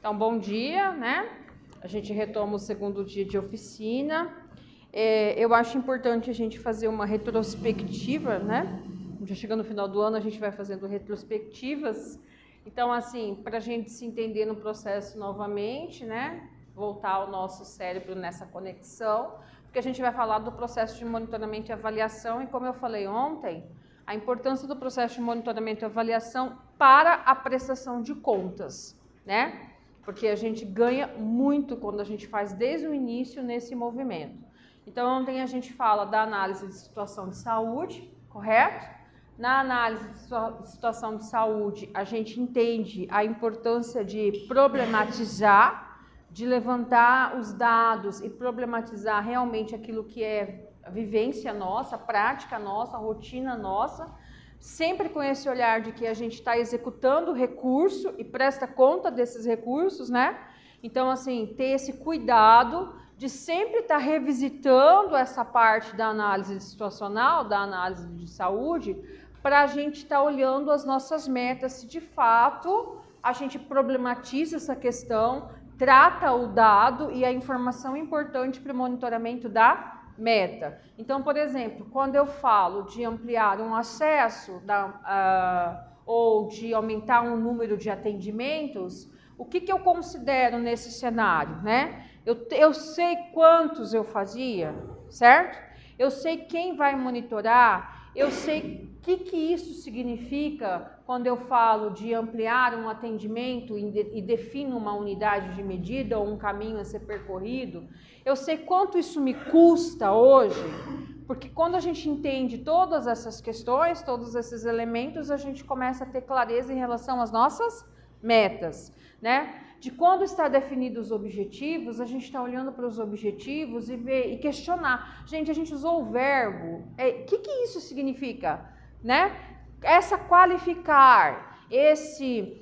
Então, bom dia, né? A gente retoma o segundo dia de oficina. Eu acho importante a gente fazer uma retrospectiva, né? Já chegando no final do ano, a gente vai fazendo retrospectivas. Então, assim, para a gente se entender no processo novamente, né? Voltar o nosso cérebro nessa conexão, porque a gente vai falar do processo de monitoramento e avaliação, e como eu falei ontem, a importância do processo de monitoramento e avaliação para a prestação de contas, né? Porque a gente ganha muito quando a gente faz desde o início nesse movimento. Então, ontem a gente fala da análise de situação de saúde, correto? Na análise de situação de saúde, a gente entende a importância de problematizar, de levantar os dados e problematizar realmente aquilo que é a vivência nossa, a prática nossa, a rotina nossa, sempre com esse olhar de que a gente está executando o recurso e presta conta desses recursos, né? Então, assim, ter esse cuidado de sempre estar revisitando essa parte da análise situacional, da análise de saúde, para a gente estar olhando as nossas metas, se de fato a gente problematiza essa questão, trata o dado e a informação importante para o monitoramento da meta. Então, por exemplo, quando eu falo de ampliar um acesso ou de aumentar um número de atendimentos, o que eu considero nesse cenário, né? Eu sei quantos eu fazia, certo? Eu sei quem vai monitorar, eu sei o que isso significa quando eu falo de ampliar um atendimento e defino uma unidade de medida ou um caminho a ser percorrido. Eu sei quanto isso me custa hoje, porque quando a gente entende todas essas questões, todos esses elementos, a gente começa a ter clareza em relação às nossas metas, né? De quando está definidos os objetivos, a gente está olhando para os objetivos e questionar. Gente, a gente usou o verbo. O que isso significa, né? Essa qualificar, esse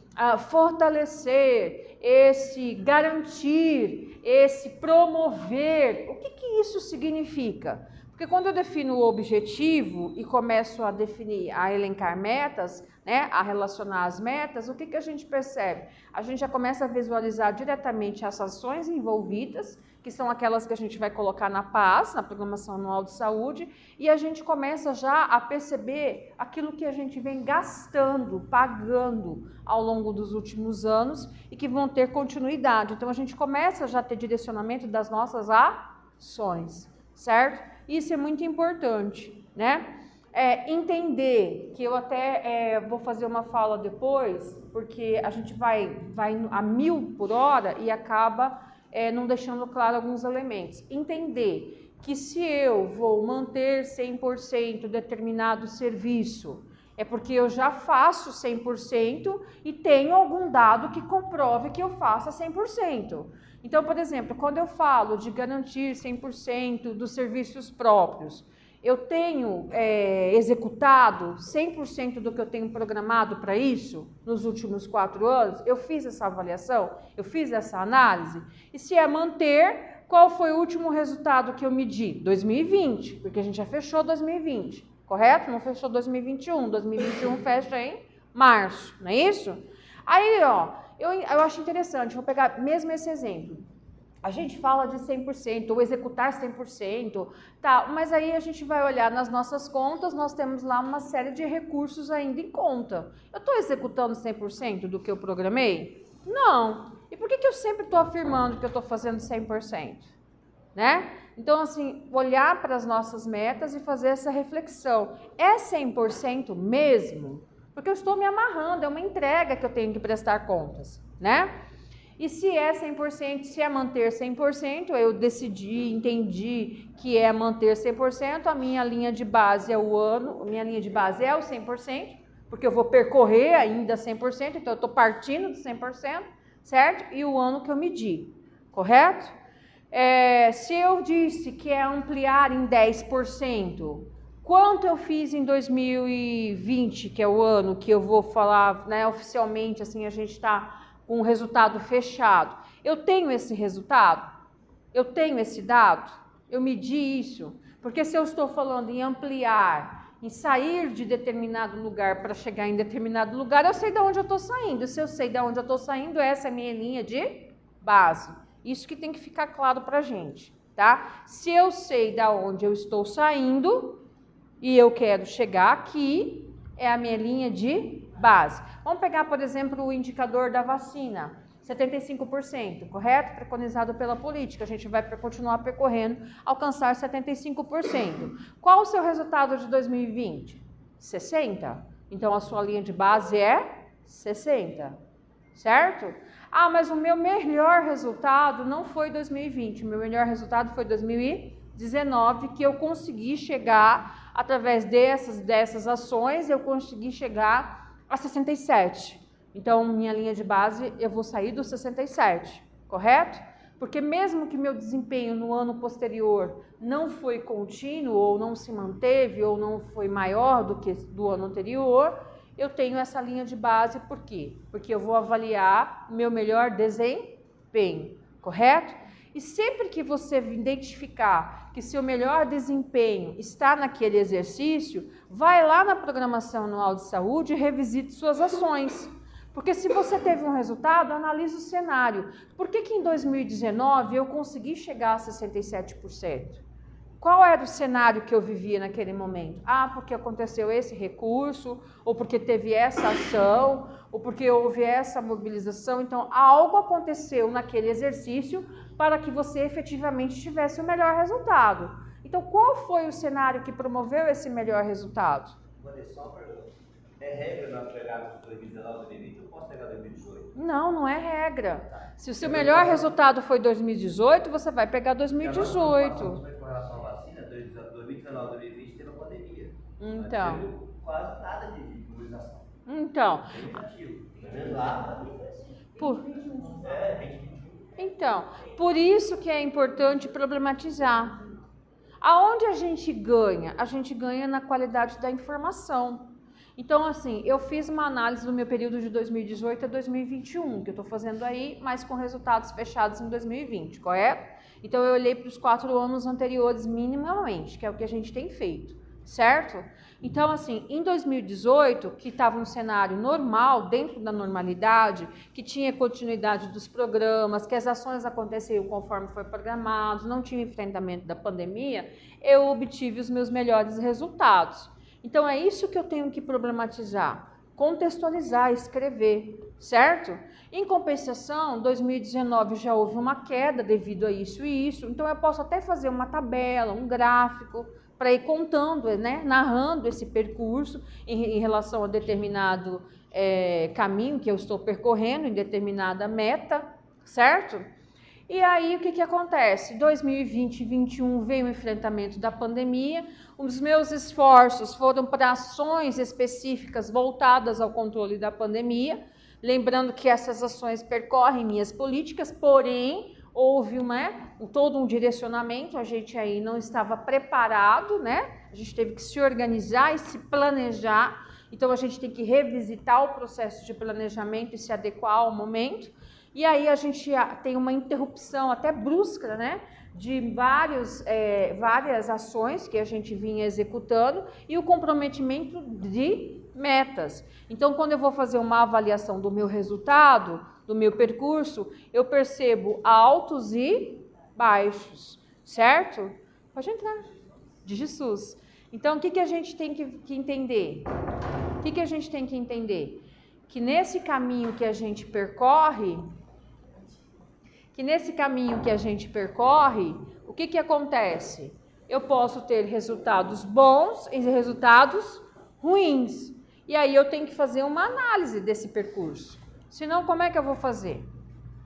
fortalecer, esse garantir, esse promover. O que isso significa? Porque quando eu defino o objetivo e começo a definir, a elencar metas, né, a relacionar as metas, o que a gente percebe? A gente já começa a visualizar diretamente as ações envolvidas, que são aquelas que a gente vai colocar na PAS, na Programação Anual de Saúde, e a gente começa já a perceber aquilo que a gente vem gastando, pagando ao longo dos últimos anos e que vão ter continuidade. Então, a gente começa já a ter direcionamento das nossas ações, certo? Isso é muito importante, né? Entender que eu até vou fazer uma fala depois, porque a gente vai a 1000 por hora e acaba não deixando claro alguns elementos. Entender que se eu vou manter 100% determinado serviço, é porque eu já faço 100% e tenho algum dado que comprove que eu faça 100%. Então, por exemplo, quando eu falo de garantir 100% dos serviços próprios, eu tenho executado 100% do que eu tenho programado para isso nos últimos 4 anos? Eu fiz essa avaliação? Eu fiz essa análise? E se é manter, qual foi o último resultado que eu medi? 2020, porque a gente já fechou 2020, correto? Não fechou 2021. 2021 fecha em março, não é isso? Aí, ó, eu acho interessante, vou pegar mesmo esse exemplo. A gente fala de 100% ou executar 100%, tá? Mas aí a gente vai olhar nas nossas contas, nós temos lá uma série de recursos ainda em conta. Eu estou executando 100% do que eu programei? Não. E por que eu sempre estou afirmando que eu estou fazendo 100%? Né? Então, assim, olhar para as nossas metas e fazer essa reflexão. É 100% mesmo? Porque eu estou me amarrando, é uma entrega que eu tenho que prestar contas, né? E se é 100%, se é manter 100%, eu decidi, entendi que é manter 100%, a minha linha de base é o ano, a minha linha de base é o 100%, porque eu vou percorrer ainda 100%, então eu estou partindo de 100%, certo? E o ano que eu medi, correto? Se eu disse que é ampliar em 10%, quanto eu fiz em 2020, que é o ano que eu vou falar, né, oficialmente, assim, a gente está com um resultado fechado. Eu tenho esse resultado? Eu tenho esse dado? Eu medi isso? Porque se eu estou falando em ampliar em sair de determinado lugar para chegar em determinado lugar, eu sei de onde eu estou saindo. Se eu sei de onde eu estou saindo, essa é a minha linha de base. Isso que tem que ficar claro para a gente, tá? Se eu sei de onde eu estou saindo e eu quero chegar aqui, é a minha linha de base. Vamos pegar, por exemplo, o indicador da vacina. 75%, correto? Preconizado pela política. A gente vai continuar percorrendo, alcançar 75%. Qual o seu resultado de 2020? 60%. Então, a sua linha de base é 60%, certo? Ah, mas o meu melhor resultado não foi 2020. O meu melhor resultado foi 2019, que eu consegui chegar, através dessas ações, eu consegui chegar a 67%. Então, minha linha de base, eu vou sair do 67, correto? Porque mesmo que meu desempenho no ano posterior não foi contínuo, ou não se manteve, ou não foi maior do que do ano anterior, eu tenho essa linha de base, por quê? Porque eu vou avaliar o meu melhor desempenho, correto? E sempre que você identificar que seu melhor desempenho está naquele exercício, vai lá na programação anual de saúde e revisite suas ações. Porque se você teve um resultado, analise o cenário. Por que em 2019 eu consegui chegar a 67%? Qual era o cenário que eu vivia naquele momento? Ah, porque aconteceu esse recurso, ou porque teve essa ação, ou porque houve essa mobilização. Então, algo aconteceu naquele exercício para que você efetivamente tivesse o melhor resultado. Então, qual foi o cenário que promoveu esse melhor resultado? Só uma pergunta. É regra nós pegarmos 2019, 2020 ou posso pegar 2018? Não, não é regra. Tá. Se o seu melhor resultado foi 2018, você vai pegar Porque a nossa 2018. preocupação com relação à vacina, 2019, 2020 teve a pandemia. Então. Não tivemos quase nada de imunização. Então. Bem negativo. Pelo menos lá, para mim foi assim. Por... 2021. Então, por isso que é importante problematizar. Aonde a gente ganha? A gente ganha na qualidade da informação. Então, assim, eu fiz uma análise do meu período de 2018 a 2021, que eu estou fazendo aí, mas com resultados fechados em 2020, correto? Então, eu olhei para os 4 anos anteriores minimamente, que é o que a gente tem feito, certo? Então, assim, em 2018, que estava um cenário normal, dentro da normalidade, que tinha continuidade dos programas, que as ações aconteciam conforme foi programado, não tinha enfrentamento da pandemia, eu obtive os meus melhores resultados. Então, é isso que eu tenho que problematizar, contextualizar, escrever, certo? Em compensação, 2019 já houve uma queda devido a isso e isso, então eu posso até fazer uma tabela, um gráfico, para ir contando, né, narrando esse percurso em relação a determinado caminho que eu estou percorrendo, em determinada meta, certo? E aí, o que acontece? 2020 e 2021 veio o enfrentamento da pandemia, os meus esforços foram para ações específicas voltadas ao controle da pandemia, lembrando que essas ações percorrem minhas políticas, porém, houve todo um direcionamento, a gente aí não estava preparado, né? A gente teve que se organizar e se planejar, então a gente tem que revisitar o processo de planejamento e se adequar ao momento. E aí a gente tem uma interrupção até brusca, né, de várias ações que a gente vinha executando e o comprometimento de metas. Então, quando eu vou fazer uma avaliação do meu resultado, do meu percurso, eu percebo altos e baixos, certo? Pode entrar. De Jesus. Então, o que a gente tem que entender? O que a gente tem que entender? Que nesse caminho que a gente percorre, o que acontece? Eu posso ter resultados bons e resultados ruins. E aí eu tenho que fazer uma análise desse percurso. Senão, como é que eu vou fazer?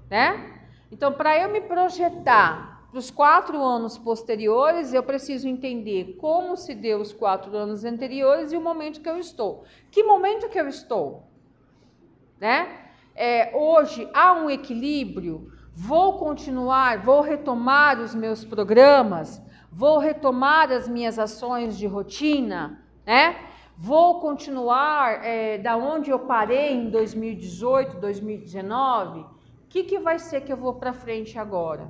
Né? Então, para eu me projetar para os 4 anos posteriores, eu preciso entender como se deu os 4 anos anteriores e o momento que eu estou. Que momento que eu estou? Né? Hoje há um equilíbrio, vou retomar os meus programas, vou retomar as minhas ações de rotina, né? Vou continuar da onde eu parei em 2018, 2019, o que vai ser que eu vou para frente agora,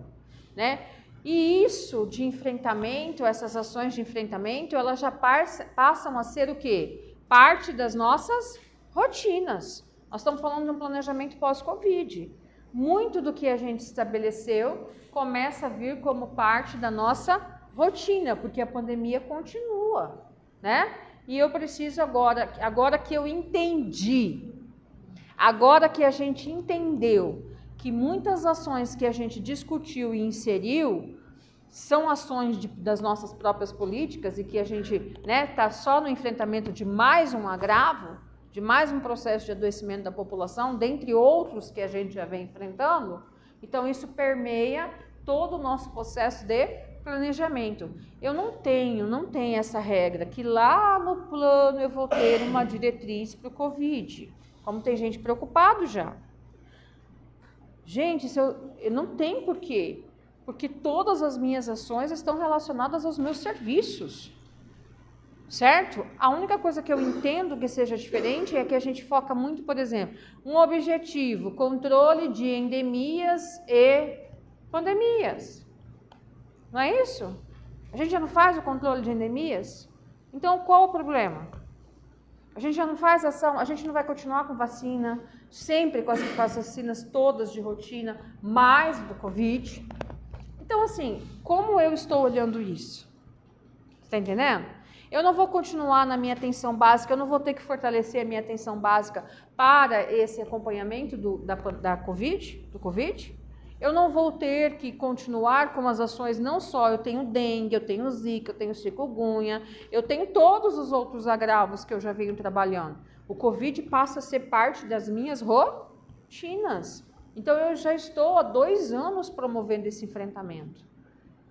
né? E isso de enfrentamento, essas ações de enfrentamento, elas já passam a ser o quê? Parte das nossas rotinas. Nós estamos falando de um planejamento pós-Covid. Muito do que a gente estabeleceu começa a vir como parte da nossa rotina, porque a pandemia continua, né? E eu preciso agora que eu entendi, agora que a gente entendeu que muitas ações que a gente discutiu e inseriu são ações das nossas próprias políticas e que a gente tá só no enfrentamento de mais um agravo, de mais um processo de adoecimento da população, dentre outros que a gente já vem enfrentando. Então isso permeia todo o nosso processo de planejamento. Eu não tenho essa regra que lá no plano eu vou ter uma diretriz para o Covid, como tem gente preocupado já. Gente, eu não tenho porquê, porque todas as minhas ações estão relacionadas aos meus serviços, certo? A única coisa que eu entendo que seja diferente é que a gente foca muito, por exemplo, um objetivo, controle de endemias e pandemias. Não é isso? A gente já não faz o controle de endemias? Então, qual o problema? A gente já não faz ação, a gente não vai continuar com vacina, sempre com as vacinas todas de rotina, mais do Covid. Então, assim, como eu estou olhando isso? Está entendendo? Eu não vou continuar na minha atenção básica, eu não vou ter que fortalecer a minha atenção básica para esse acompanhamento do Covid. Eu não vou ter que continuar com as ações, não só eu tenho dengue, eu tenho zika, eu tenho chikungunya, eu tenho todos os outros agravos que eu já venho trabalhando. O Covid passa a ser parte das minhas rotinas. Então eu já estou há 2 anos promovendo esse enfrentamento.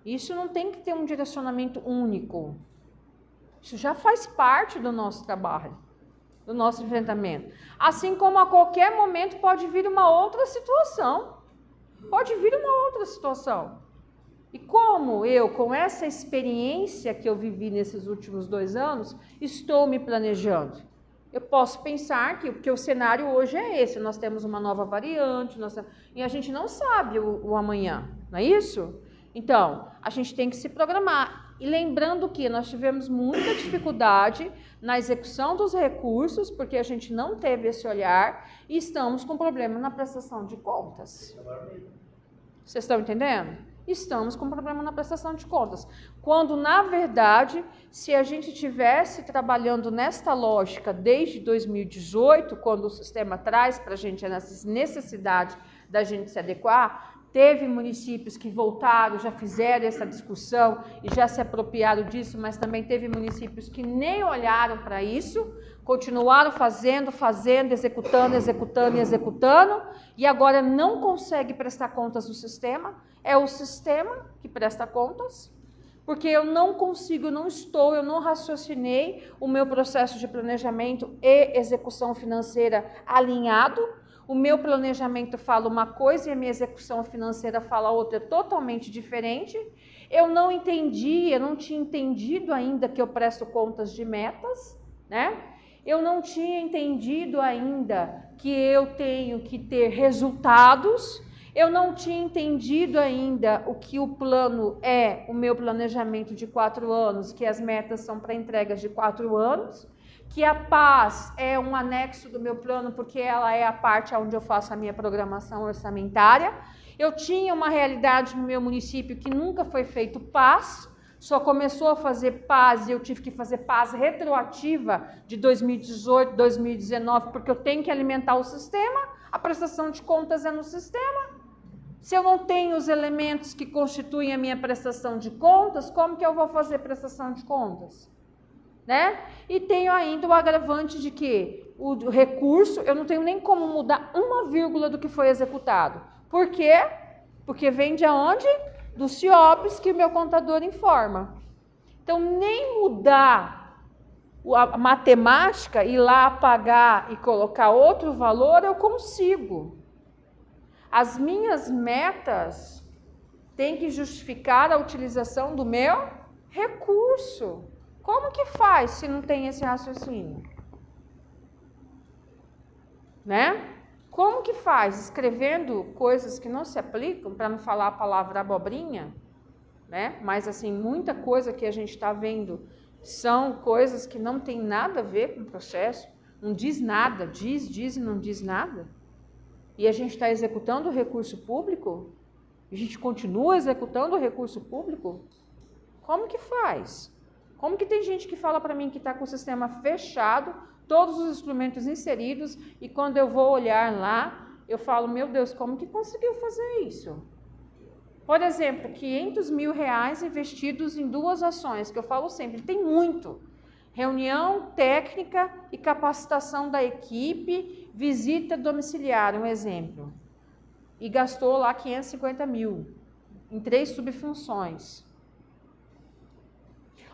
Isso não tem que ter um direcionamento único. Isso já faz parte do nosso trabalho, do nosso enfrentamento. Assim como a qualquer momento pode vir uma outra situação. Pode vir uma outra situação. E como eu, com essa experiência que eu vivi nesses últimos 2 anos, estou me planejando? Eu posso pensar que o cenário hoje é esse, nós temos uma nova variante, e a gente não sabe o amanhã, não é isso? Então, a gente tem que se programar. E lembrando que nós tivemos muita dificuldade na execução dos recursos, porque a gente não teve esse olhar, e estamos com problema na prestação de contas. Vocês estão entendendo? Estamos com problema na prestação de contas. Quando, na verdade, se a gente tivesse trabalhando nesta lógica desde 2018, quando o sistema traz para a gente a necessidade da gente se adequar, teve municípios que voltaram, já fizeram essa discussão e já se apropriaram disso, mas também teve municípios que nem olharam para isso, continuaram fazendo, executando, e agora não consegue prestar contas do sistema. É o sistema que presta contas, porque eu não consigo, eu não raciocinei o meu processo de planejamento e execução financeira alinhado. O meu planejamento fala uma coisa e a minha execução financeira fala outra totalmente diferente. Eu não tinha entendido ainda que eu presto contas de metas, né? Eu não tinha entendido ainda que eu tenho que ter resultados. Eu não tinha entendido ainda o que o plano é, o meu planejamento de 4 anos, que as metas são para entregas de 4 anos, que a paz é um anexo do meu plano, porque ela é a parte onde eu faço a minha programação orçamentária. Eu tinha uma realidade no meu município que nunca foi feito paz, só começou a fazer paz e eu tive que fazer paz retroativa de 2018, 2019, porque eu tenho que alimentar o sistema, a prestação de contas é no sistema. Se eu não tenho os elementos que constituem a minha prestação de contas, como que eu vou fazer prestação de contas? Né? E tenho ainda o agravante de que o recurso, eu não tenho nem como mudar uma vírgula do que foi executado. Por quê? Porque vem de onde? Do CIOPS que o meu contador informa. Então, nem mudar a matemática, ir lá apagar e colocar outro valor, eu consigo. As minhas metas têm que justificar a utilização do meu recurso. Como que faz se não tem esse raciocínio? Né? Como que faz? Escrevendo coisas que não se aplicam, para não falar a palavra abobrinha? né? Mas assim, muita coisa que a gente está vendo são coisas que não tem nada a ver com o processo, não diz nada, diz e não diz nada. E a gente está executando o recurso público, a gente continua executando o recurso público. Como que faz? Como que tem gente que fala para mim que está com o sistema fechado, todos os instrumentos inseridos, e quando eu vou olhar lá, eu falo, meu Deus, como que conseguiu fazer isso? Por exemplo, R$500 mil investidos em 2 ações, que eu falo sempre, tem muito. Reunião técnica e capacitação da equipe, visita domiciliar, um exemplo. E gastou lá 550 mil em 3 subfunções.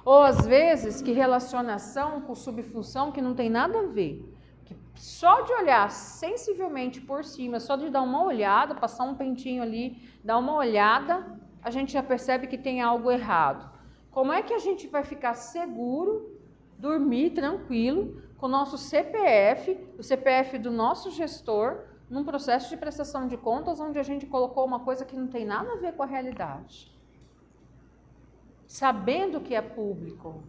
Ou às vezes que relaciona ação com subfunção que não tem nada a ver. Que só de olhar sensivelmente por cima, só de dar uma olhada, passar um pentinho ali, dar uma olhada, a gente já percebe que tem algo errado. Como é que a gente vai ficar seguro, dormir tranquilo com o nosso CPF, o CPF do nosso gestor, num processo de prestação de contas onde a gente colocou uma coisa que não tem nada a ver com a realidade? Sabendo que é público,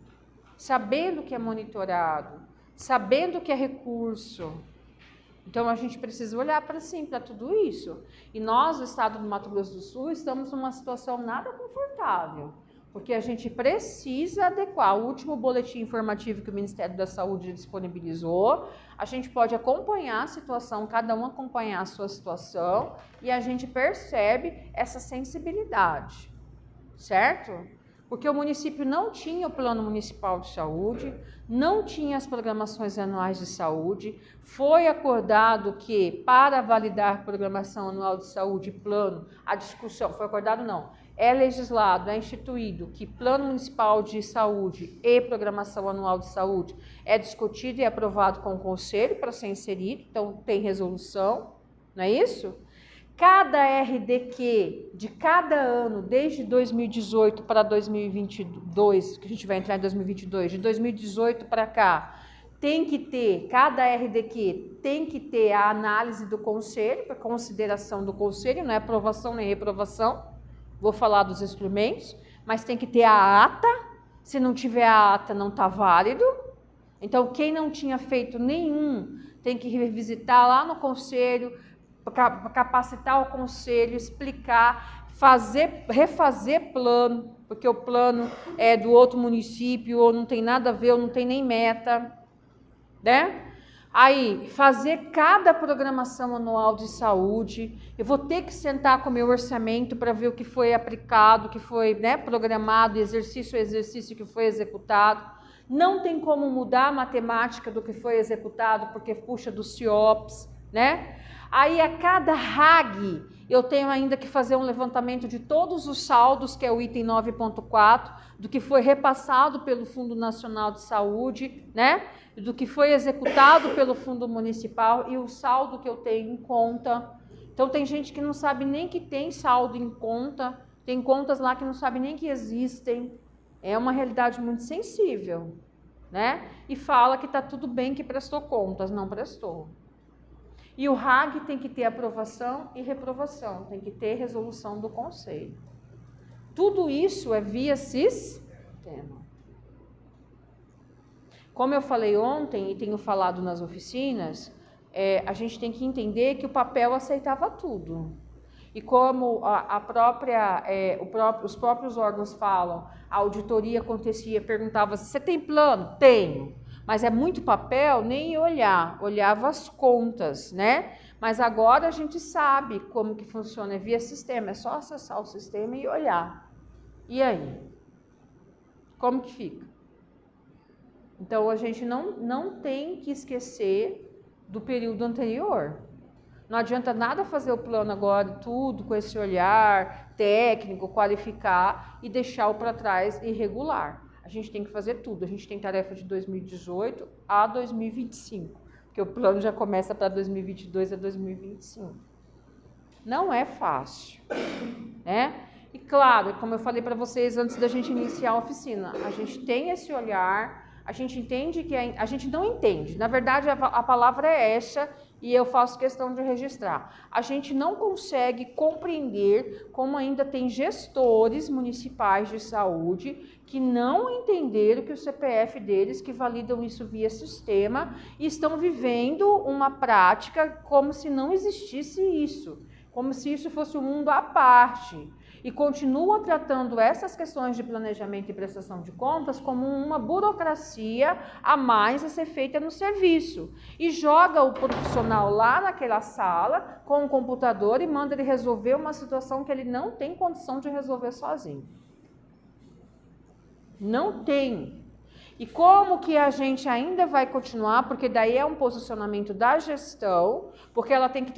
sabendo que é monitorado, sabendo que é recurso. Então a gente precisa olhar para tudo isso. E nós, no estado do Mato Grosso do Sul, estamos numa situação nada confortável, porque a gente precisa adequar o último boletim informativo que o Ministério da Saúde disponibilizou. A gente pode acompanhar a situação, cada um acompanhar a sua situação, e a gente percebe essa sensibilidade, certo? Porque o município não tinha o plano municipal de saúde, não tinha as programações anuais de saúde. Foi acordado que, para validar a programação anual de saúde e plano, a discussão, foi acordado não, é legislado, é instituído que plano municipal de saúde e programação anual de saúde é discutido e aprovado com o conselho para ser inserido, então tem resolução, não é isso? Cada RDQ de cada ano, desde 2018 para 2022, que a gente vai entrar em 2022, de 2018 para cá, tem que ter, cada RDQ tem que ter a análise do conselho, para consideração do conselho, não é aprovação nem reprovação, vou falar dos instrumentos, mas tem que ter a ata, se não tiver a ata não está válido. Então quem não tinha feito nenhum tem que revisitar lá no conselho, capacitar o conselho, explicar, refazer plano, porque o plano é do outro município, ou não tem nada a ver, ou não tem nem meta, né? Aí, fazer cada programação anual de saúde, eu vou ter que sentar com o meu orçamento para ver o que foi aplicado, o que foi, né, programado, exercício a exercício que foi executado. Não tem como mudar a matemática do que foi executado, porque puxa do CIOPS, né? Aí a cada RAG eu tenho ainda que fazer um levantamento de todos os saldos, que é o item 9.4, do que foi repassado pelo Fundo Nacional de Saúde, né? Do que foi executado pelo Fundo Municipal e o saldo que eu tenho em conta. Então tem gente que não sabe nem que tem saldo em conta, tem contas lá que não sabe nem que existem. É uma realidade muito sensível, né? E fala que está tudo bem, que prestou contas, não prestou. E o RAG tem que ter aprovação e reprovação, tem que ter resolução do conselho. Tudo isso é via sistema. Como eu falei ontem e tenho falado nas oficinas, a gente tem que entender que o papel aceitava tudo. E como os próprios órgãos falam, a auditoria acontecia, perguntava, você tem plano? Tenho. Mas é muito papel, nem olhar, olhava as contas, né? Mas agora a gente sabe como que funciona, é via sistema, é só acessar o sistema e olhar. E aí? Como que fica? Então a gente não tem que esquecer do período anterior. Não adianta nada fazer o plano agora, tudo com esse olhar técnico, qualificar e deixar o para trás irregular. A gente tem que fazer tudo. A gente tem tarefa de 2018 a 2025, porque o plano já começa para 2022 a 2025. Não é fácil, né? E claro, como eu falei para vocês antes da gente iniciar a oficina, a gente tem esse olhar, a gente entende que a gente não entende. Na verdade, a palavra é essa, e eu faço questão de registrar. A gente não consegue compreender como ainda tem gestores municipais de saúde que não entenderam que o CPF deles, que validam isso via sistema, e estão vivendo uma prática como se não existisse isso, como se isso fosse um mundo à parte. E continua tratando essas questões de planejamento e prestação de contas como uma burocracia a mais a ser feita no serviço. E joga o profissional lá naquela sala com o computador e manda ele resolver uma situação que ele não tem condição de resolver sozinho. Não tem. E como que a gente ainda vai continuar, porque daí é um posicionamento da gestão, porque ela tem que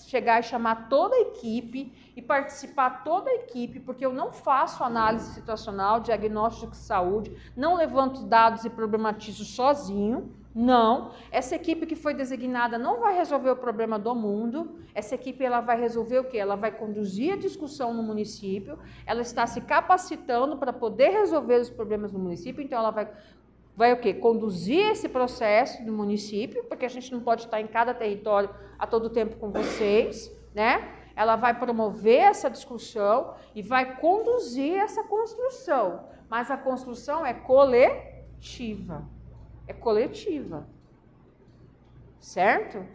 chegar e chamar toda a equipe e participar toda a equipe, porque eu não faço análise situacional, diagnóstico de saúde, não levanto dados e problematizo sozinho, não. Essa equipe que foi designada não vai resolver o problema do mundo, essa equipe ela vai resolver o quê? Ela vai conduzir a discussão no município, ela está se capacitando para poder resolver os problemas no município, então ela vai o quê? Conduzir esse processo do município, porque a gente não pode estar em cada território a todo tempo com vocês, né? Ela vai promover essa discussão e vai conduzir essa construção, mas a construção é coletiva, certo?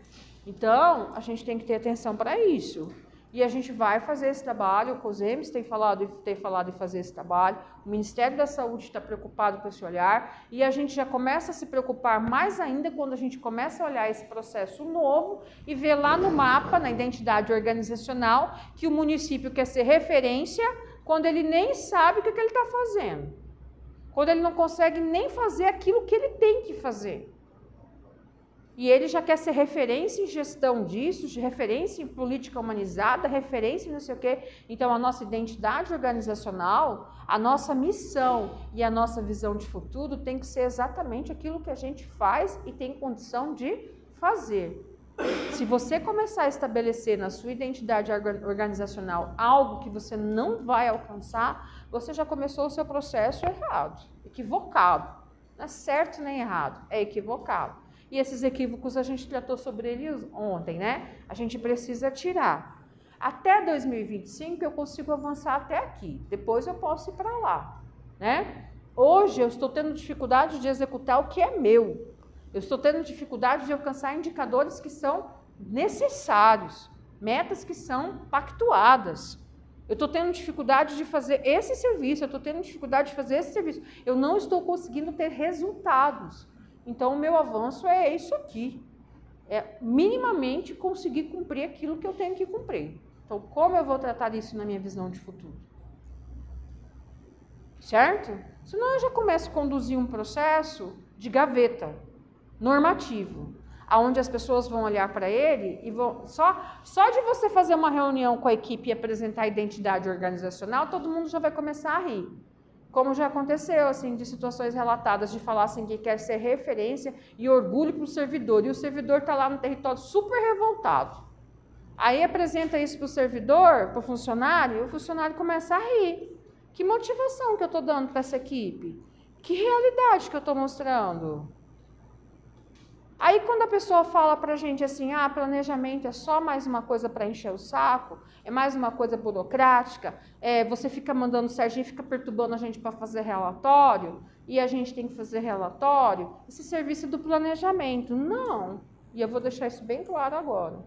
Então, a gente tem que ter atenção para isso. E a gente vai fazer esse trabalho, o COSEMES tem falado em fazer esse trabalho, o Ministério da Saúde está preocupado com esse olhar, e a gente já começa a se preocupar mais ainda quando a gente começa a olhar esse processo novo e ver lá no mapa, na identidade organizacional, que o município quer ser referência quando ele nem sabe o que ele está fazendo, quando ele não consegue nem fazer aquilo que ele tem que fazer. E ele já quer ser referência em gestão disso, de referência em política humanizada, referência em não sei o quê. Então, a nossa identidade organizacional, a nossa missão e a nossa visão de futuro tem que ser exatamente aquilo que a gente faz e tem condição de fazer. Se você começar a estabelecer na sua identidade organizacional algo que você não vai alcançar, você já começou o seu processo errado, equivocado. Não é certo nem errado, é equivocado. E esses equívocos a gente tratou sobre eles ontem, né? A gente precisa tirar. Até 2025 eu consigo avançar até aqui, depois eu posso ir para lá, né? Hoje eu estou tendo dificuldade de executar o que é meu. Eu estou tendo dificuldade de alcançar indicadores que são necessários, metas que são pactuadas. Eu estou tendo dificuldade de fazer esse serviço, eu estou tendo dificuldade de fazer esse serviço. Eu não estou conseguindo ter resultados. Então, o meu avanço é isso aqui. É minimamente conseguir cumprir aquilo que eu tenho que cumprir. Então, como eu vou tratar isso na minha visão de futuro? Certo? Senão eu já começo a conduzir um processo de gaveta normativo, aonde as pessoas vão olhar para ele e vão só de você fazer uma reunião com a equipe e apresentar a identidade organizacional, todo mundo já vai começar a rir. Como já aconteceu, assim, de situações relatadas de falar assim que quer ser referência e orgulho para o servidor, e o servidor está lá no território super revoltado. Aí apresenta isso para o servidor, para o funcionário, e o funcionário começa a rir. Que motivação que eu estou dando para essa equipe? Que realidade que eu estou mostrando? Aí quando a pessoa fala pra gente assim, planejamento é só mais uma coisa para encher o saco, é mais uma coisa burocrática, você fica mandando o Serginho, fica perturbando a gente para fazer relatório, e a gente tem que fazer relatório, esse serviço é do planejamento. Não, e eu vou deixar isso bem claro agora.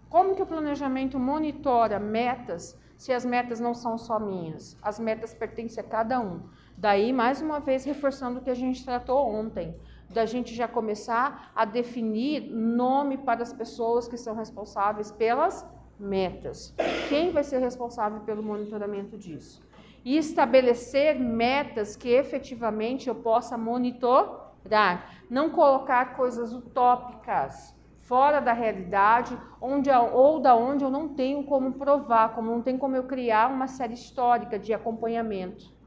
Como que o planejamento monitora metas, se as metas não são só minhas? As metas pertencem a cada um. Daí, mais uma vez, reforçando o que a gente tratou ontem, da gente já começar a definir nome para as pessoas que são responsáveis pelas metas. Quem vai ser responsável pelo monitoramento disso? E estabelecer metas que efetivamente eu possa monitorar. Não colocar coisas utópicas, fora da realidade, ou da onde eu não tenho como provar, como não tem como eu criar uma série histórica de acompanhamento.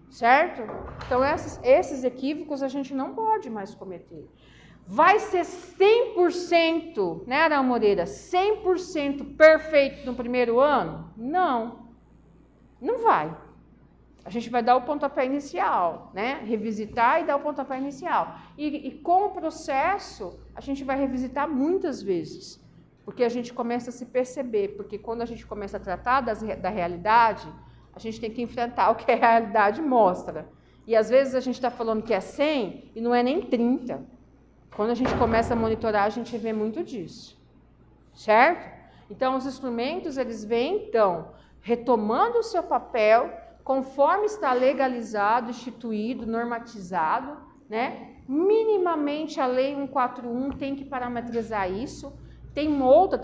Certo? Então, esses equívocos a gente não pode mais cometer. Vai ser 100%, né, Arão Moreira? 100% perfeito no primeiro ano? Não. Não vai. A gente vai dar o pontapé inicial, né? Revisitar e dar o pontapé inicial. E com o processo, a gente vai revisitar muitas vezes, porque a gente começa a se perceber, porque quando a gente começa a tratar da realidade, a gente tem que enfrentar o que a realidade mostra. E às vezes a gente está falando que é 100 e não é nem 30. Quando a gente começa a monitorar, a gente vê muito disso, certo? Então, os instrumentos, eles vêm, então, retomando o seu papel, conforme está legalizado, instituído, normatizado, né? Minimamente a Lei 141 tem que parametrizar isso. Tem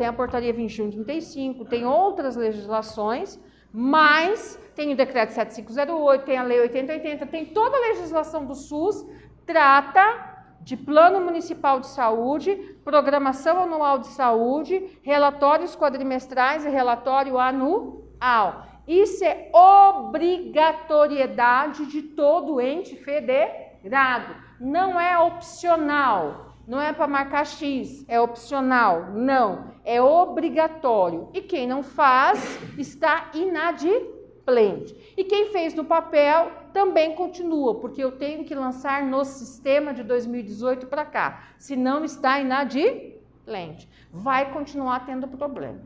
a Portaria 2135, tem outras legislações, mas tem o Decreto 7508, tem a Lei 8080, tem toda a legislação do SUS, trata de Plano Municipal de Saúde, Programação Anual de Saúde, relatórios quadrimestrais e relatório anual. Isso é obrigatoriedade de todo ente federado. Não é opcional. Não é para marcar X, é opcional. Não, é obrigatório. E quem não faz está inadimplente. E quem fez no papel também continua, porque eu tenho que lançar no sistema de 2018 para cá. Senão está inadimplente. Vai continuar tendo problema.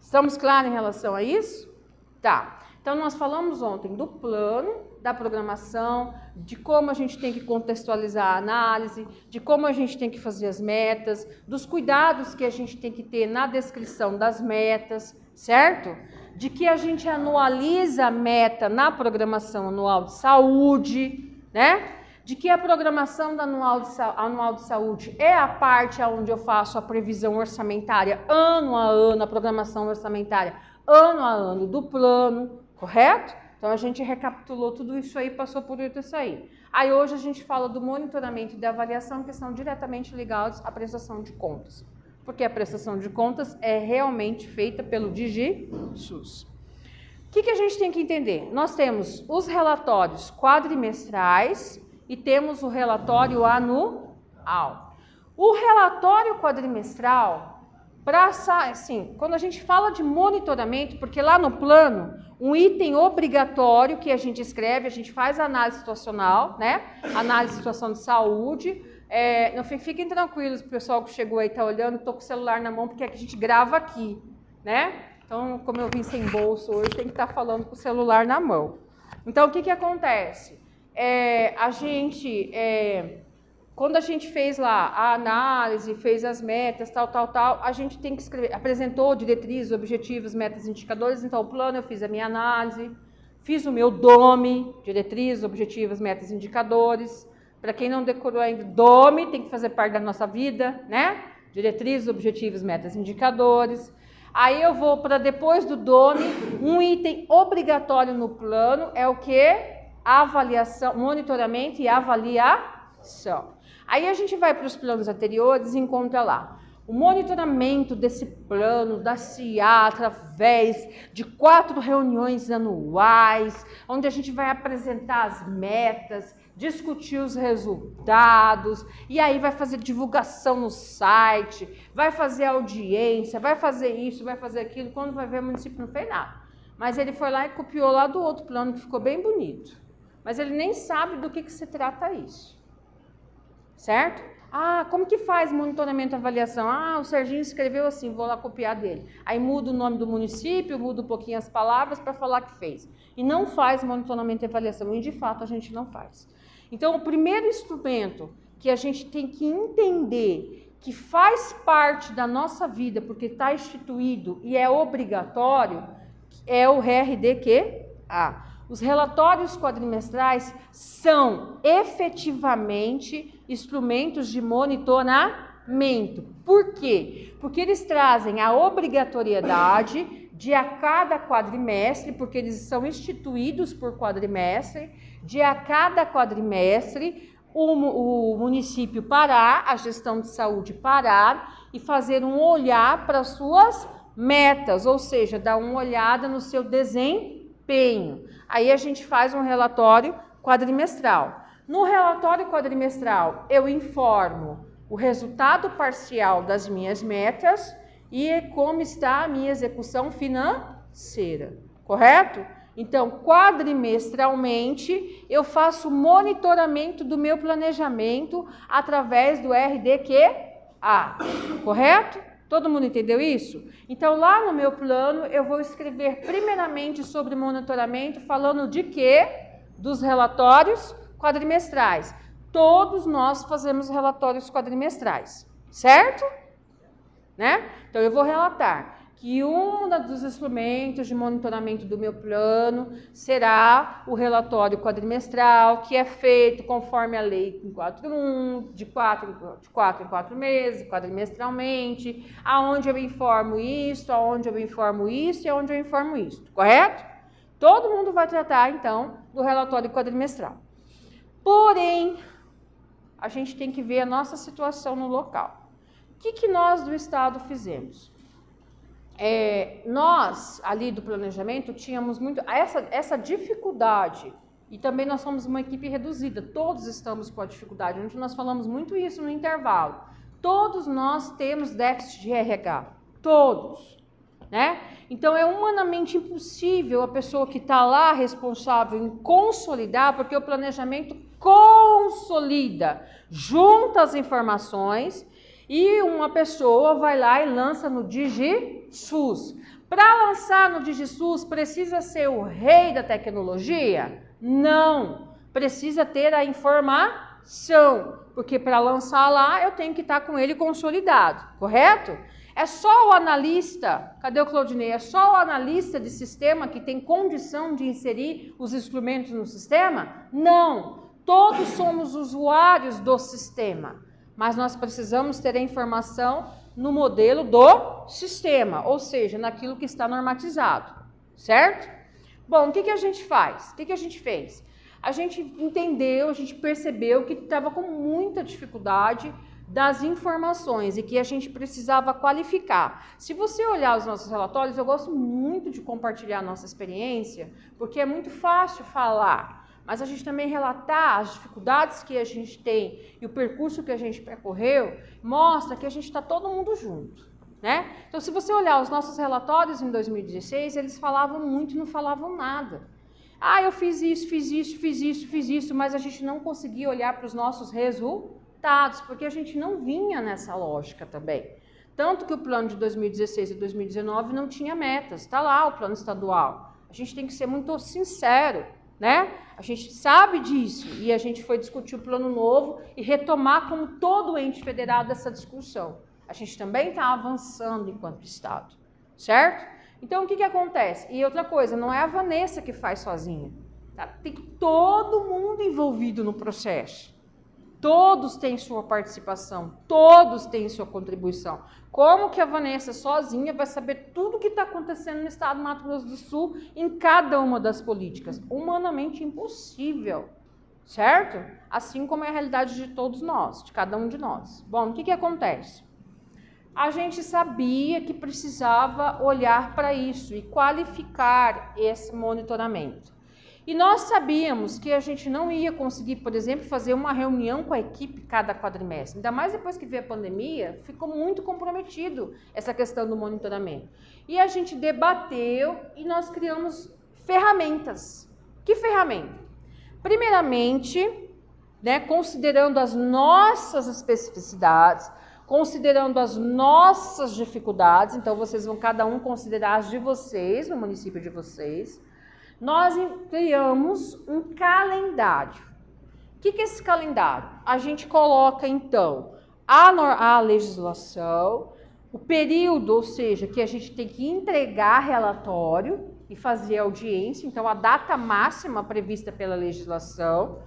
Estamos claros em relação a isso? Tá. Então, nós falamos ontem do plano, da programação, de como a gente tem que contextualizar a análise, de como a gente tem que fazer as metas, dos cuidados que a gente tem que ter na descrição das metas, certo? De que a gente anualiza a meta na programação anual de saúde, né? De que a programação da anual de saúde é a parte onde eu faço a previsão orçamentária ano a ano, a programação orçamentária ano a ano do plano, correto? Então a gente recapitulou tudo isso aí, passou por isso aí. Aí hoje a gente fala do monitoramento e da avaliação, que são diretamente ligados à prestação de contas, porque a prestação de contas é realmente feita pelo DigiSUS. O que a gente tem que entender? Nós temos os relatórios quadrimestrais e temos o relatório anual. O relatório quadrimestral, assim, quando a gente fala de monitoramento, porque lá no plano, um item obrigatório que a gente escreve, a gente faz a análise situacional, né? Análise de situação de saúde. Não fiquem tranquilos, o pessoal que chegou aí tá olhando, tô com o celular na mão, porque é que a gente grava aqui, né? Então, como eu vim sem bolso hoje, tem que estar falando com o celular na mão. Então, o que acontece? Quando a gente fez lá a análise, fez as metas, tal, a gente tem que escrever, apresentou diretrizes, objetivos, metas, indicadores. Então, o plano, eu fiz a minha análise, fiz o meu DOME, diretrizes, objetivos, metas, indicadores. Para quem não decorou ainda, DOME tem que fazer parte da nossa vida, né? Diretrizes, objetivos, metas, indicadores. Aí eu vou para depois do DOME, um item obrigatório no plano é o quê? Avaliação, monitoramento e avaliação. Aí a gente vai para os planos anteriores e encontra lá o monitoramento desse plano da CIA através de 4 reuniões anuais, onde a gente vai apresentar as metas, discutir os resultados, e aí vai fazer divulgação no site, vai fazer audiência, vai fazer isso, vai fazer aquilo. Quando vai ver, o município não fez nada. Mas ele foi lá e copiou lá do outro plano, que ficou bem bonito. Mas ele nem sabe do que se trata isso. Certo? Ah, como que faz monitoramento e avaliação? Ah, o Serginho escreveu assim, vou lá copiar dele. Aí muda o nome do município, muda um pouquinho as palavras para falar que fez. E não faz monitoramento e avaliação, e de fato a gente não faz. Então, o primeiro instrumento que a gente tem que entender que faz parte da nossa vida, porque está instituído e é obrigatório, é o RDQA. Os relatórios quadrimestrais são efetivamente instrumentos de monitoramento. Por quê? Porque eles trazem a obrigatoriedade de a cada quadrimestre, porque eles são instituídos por quadrimestre, de a cada quadrimestre o município parar, a gestão de saúde parar e fazer um olhar para as suas metas, ou seja, dar uma olhada no seu desempenho. Aí a gente faz um relatório quadrimestral. No relatório quadrimestral, eu informo o resultado parcial das minhas metas e como está a minha execução financeira, correto? Então, quadrimestralmente, eu faço monitoramento do meu planejamento através do RDQA, correto? Todo mundo entendeu isso? Então, lá no meu plano, eu vou escrever primeiramente sobre monitoramento, falando de quê? Dos relatórios quadrimestrais. Todos nós fazemos relatórios quadrimestrais, certo? Né? Então, eu vou relatar que um dos instrumentos de monitoramento do meu plano será o relatório quadrimestral, que é feito conforme a lei 4.1, de 4 em 4 meses, quadrimestralmente, aonde eu informo isso, aonde eu informo isso e aonde eu informo isso, correto? Todo mundo vai tratar, então, do relatório quadrimestral. Porém, a gente tem que ver a nossa situação no local. O que nós do Estado fizemos? Nós, ali do planejamento, tínhamos muito essa dificuldade, e também nós somos uma equipe reduzida, todos estamos com a dificuldade, onde nós falamos muito isso no intervalo. Todos nós temos déficit de RH, todos, né? Então é humanamente impossível a pessoa que está lá responsável em consolidar, porque o planejamento consolida, junta as informações, e uma pessoa vai lá e lança no DigiSUS. Para lançar no DigiSUS, precisa ser o rei da tecnologia? Não. Precisa ter a informação, porque para lançar lá, eu tenho que estar com ele consolidado, correto? É só o analista, cadê o Claudinei? É só o analista de sistema que tem condição de inserir os instrumentos no sistema? Não. Todos somos usuários do sistema. Mas nós precisamos ter a informação no modelo do sistema, ou seja, naquilo que está normatizado, certo? Bom, o que a gente faz? O que a gente fez? A gente entendeu, a gente percebeu que estava com muita dificuldade das informações e que a gente precisava qualificar. Se você olhar os nossos relatórios, eu gosto muito de compartilhar a nossa experiência, porque é muito fácil falar, mas a gente também relatar as dificuldades que a gente tem e o percurso que a gente percorreu, mostra que a gente está todo mundo junto, né? Então, se você olhar os nossos relatórios em 2016, eles falavam muito e não falavam nada. Ah, eu fiz isso, mas a gente não conseguia olhar para os nossos resultados, porque a gente não vinha nessa lógica também. Tanto que o plano de 2016 e 2019 não tinha metas, está lá o plano estadual. A gente tem que ser muito sincero, né? A gente sabe disso e a gente foi discutir o plano novo e retomar como todo ente federado essa discussão. A gente também está avançando enquanto Estado, certo? Então, o que acontece? E outra coisa, não é a Vanessa que faz sozinha, tá? Tem todo mundo envolvido no processo. Todos têm sua participação, todos têm sua contribuição. Como que a Vanessa sozinha vai saber tudo o que está acontecendo no estado do Mato Grosso do Sul em cada uma das políticas? Humanamente impossível, certo? Assim como é a realidade de todos nós, de cada um de nós. Bom, o que acontece? A gente sabia que precisava olhar para isso e qualificar esse monitoramento. E nós sabíamos que a gente não ia conseguir, por exemplo, fazer uma reunião com a equipe cada quadrimestre. Ainda mais depois que veio a pandemia, ficou muito comprometido essa questão do monitoramento. E a gente debateu e nós criamos ferramentas. Que ferramenta? Primeiramente, né, considerando as nossas especificidades, considerando as nossas dificuldades, então vocês vão cada um considerar as de vocês, no município de vocês. Nós criamos um calendário. O que é esse calendário? A gente coloca, então, a legislação, o período, ou seja, que a gente tem que entregar relatório e fazer audiência, então a data máxima prevista pela legislação,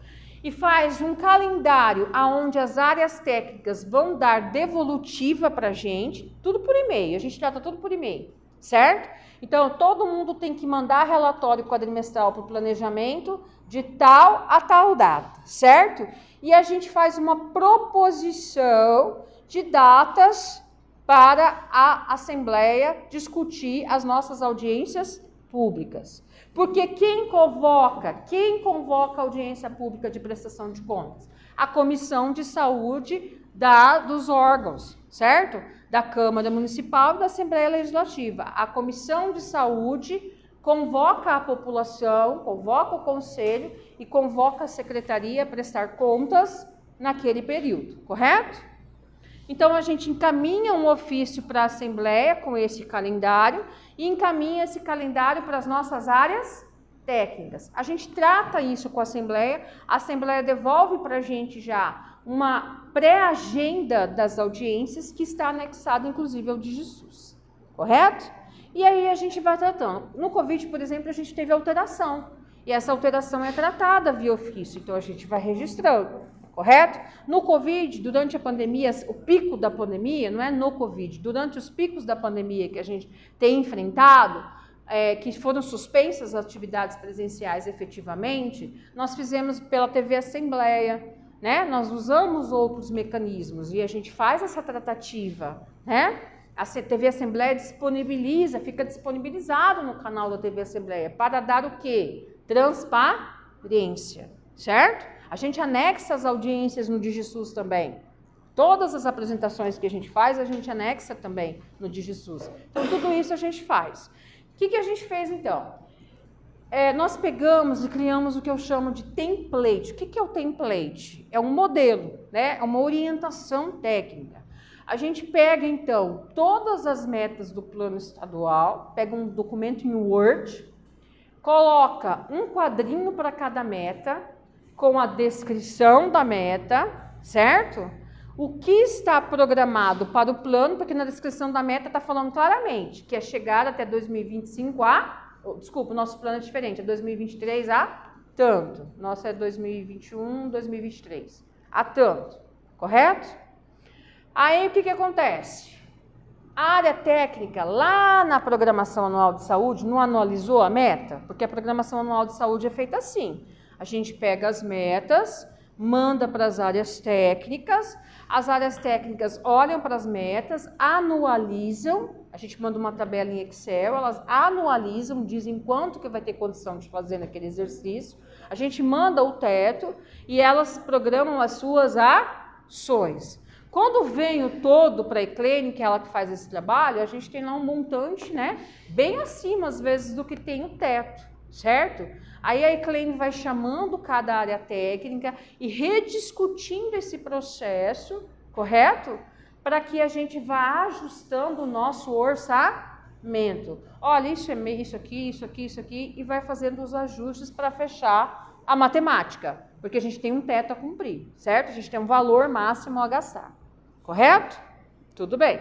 e faz um calendário onde as áreas técnicas vão dar devolutiva para a gente, tudo por e-mail, a gente trata tudo por e-mail, certo? Então, todo mundo tem que mandar relatório quadrimestral para o planejamento de tal a tal data, certo? E a gente faz uma proposição de datas para a Assembleia discutir as nossas audiências públicas. Porque quem convoca a audiência pública de prestação de contas? A Comissão de Saúde dos órgãos, certo? Da Câmara Municipal e da Assembleia Legislativa. A Comissão de Saúde convoca a população, convoca o conselho e convoca a secretaria a prestar contas naquele período, correto? Então, a gente encaminha um ofício para a Assembleia com esse calendário e encaminha esse calendário para as nossas áreas técnicas. A gente trata isso com a Assembleia devolve para a gente já uma pré-agenda das audiências que está anexada, inclusive, ao DigiSUS, correto? E aí a gente vai tratando. No Covid, por exemplo, a gente teve alteração, e essa alteração é tratada via ofício, então a gente vai registrando, correto? No Covid, durante a pandemia, o pico da pandemia, não é no Covid, durante os picos da pandemia que a gente tem enfrentado, que foram suspensas as atividades presenciais efetivamente, nós fizemos pela TV Assembleia, né? Nós usamos outros mecanismos e a gente faz essa tratativa, né? A TV Assembleia disponibiliza, fica disponibilizado no canal da TV Assembleia para dar o quê? Transparência, certo? A gente anexa as audiências no DigiSUS também. Todas as apresentações que a gente faz, a gente anexa também no DigiSUS. Então, tudo isso a gente faz. O que a gente fez, então? Nós pegamos e criamos o que eu chamo de template. O que é o template? É um modelo, né? É uma orientação técnica. A gente pega, então, todas as metas do plano estadual, pega um documento em Word, coloca um quadrinho para cada meta, com a descrição da meta, certo? O que está programado para o plano, porque na descrição da meta está falando claramente que é chegar até 2025 desculpa, o nosso plano é diferente, é 2023 a tanto. Nosso é 2021, 2023 a tanto, correto? Aí o que acontece? A área técnica, lá na programação anual de saúde, não analisou a meta? Porque a programação anual de saúde é feita assim. A gente pega as metas, manda para as áreas técnicas olham para as metas, anualizam, a gente manda uma tabela em Excel, elas anualizam, dizem quanto que vai ter condição de fazer naquele exercício, a gente manda o teto e elas programam as suas ações. Quando vem o todo para a Eclene, que é ela que faz esse trabalho, a gente tem lá um montante, né, bem acima, às vezes, do que tem o teto, certo? Aí a Eclene vai chamando cada área técnica e rediscutindo esse processo, correto? Para que a gente vá ajustando o nosso orçamento. Olha, isso é isso aqui, isso aqui, isso aqui, e vai fazendo os ajustes para fechar a matemática, porque a gente tem um teto a cumprir, certo? A gente tem um valor máximo a gastar, correto? Tudo bem.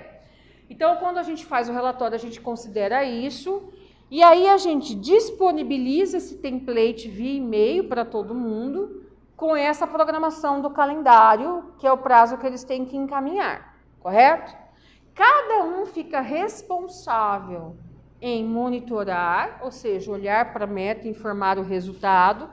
Então, quando a gente faz o relatório, a gente considera isso, e aí a gente disponibiliza esse template via e-mail para todo mundo, com essa programação do calendário, que é o prazo que eles têm que encaminhar, correto? Cada um fica responsável em monitorar, ou seja, olhar para a meta e informar o resultado.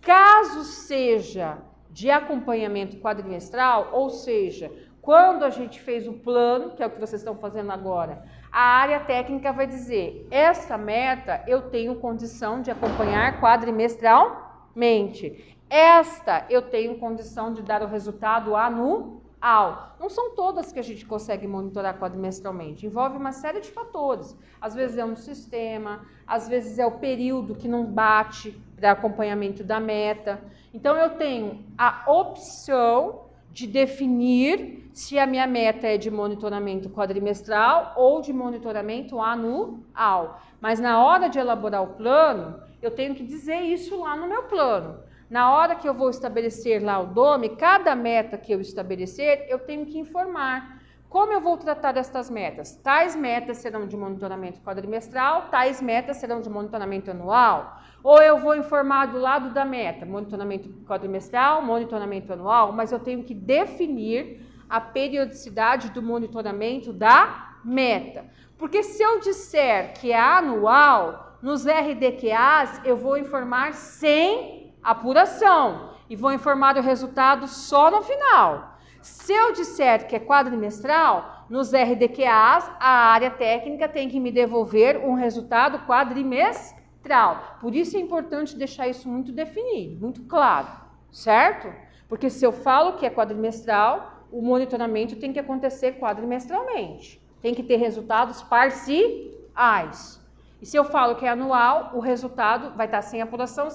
Caso seja de acompanhamento quadrimestral, ou seja, quando a gente fez o plano, que é o que vocês estão fazendo agora, a área técnica vai dizer, essa meta eu tenho condição de acompanhar quadrimestralmente. Esta eu tenho condição de dar o resultado anual. Não são todas que a gente consegue monitorar quadrimestralmente, envolve uma série de fatores. Às vezes é um sistema, às vezes é o período que não bate para acompanhamento da meta. Então eu tenho a opção de definir se a minha meta é de monitoramento quadrimestral ou de monitoramento anual. Mas na hora de elaborar o plano, eu tenho que dizer isso lá no meu plano. Na hora que eu vou estabelecer lá o DOME, cada meta que eu estabelecer, eu tenho que informar. Como eu vou tratar destas metas? Tais metas serão de monitoramento quadrimestral, tais metas serão de monitoramento anual. Ou eu vou informar do lado da meta, monitoramento quadrimestral, monitoramento anual, mas eu tenho que definir a periodicidade do monitoramento da meta. Porque se eu disser que é anual, nos RDQAs eu vou informar sem apuração e vou informar o resultado só no final. Se eu disser que é quadrimestral, nos RDQAs a área técnica tem que me devolver um resultado quadrimestral. Por isso é importante deixar isso muito definido, muito claro, certo? Porque se eu falo que é quadrimestral, o monitoramento tem que acontecer quadrimestralmente. Tem que ter resultados parciais. E se eu falo que é anual, o resultado vai estar sem apuração,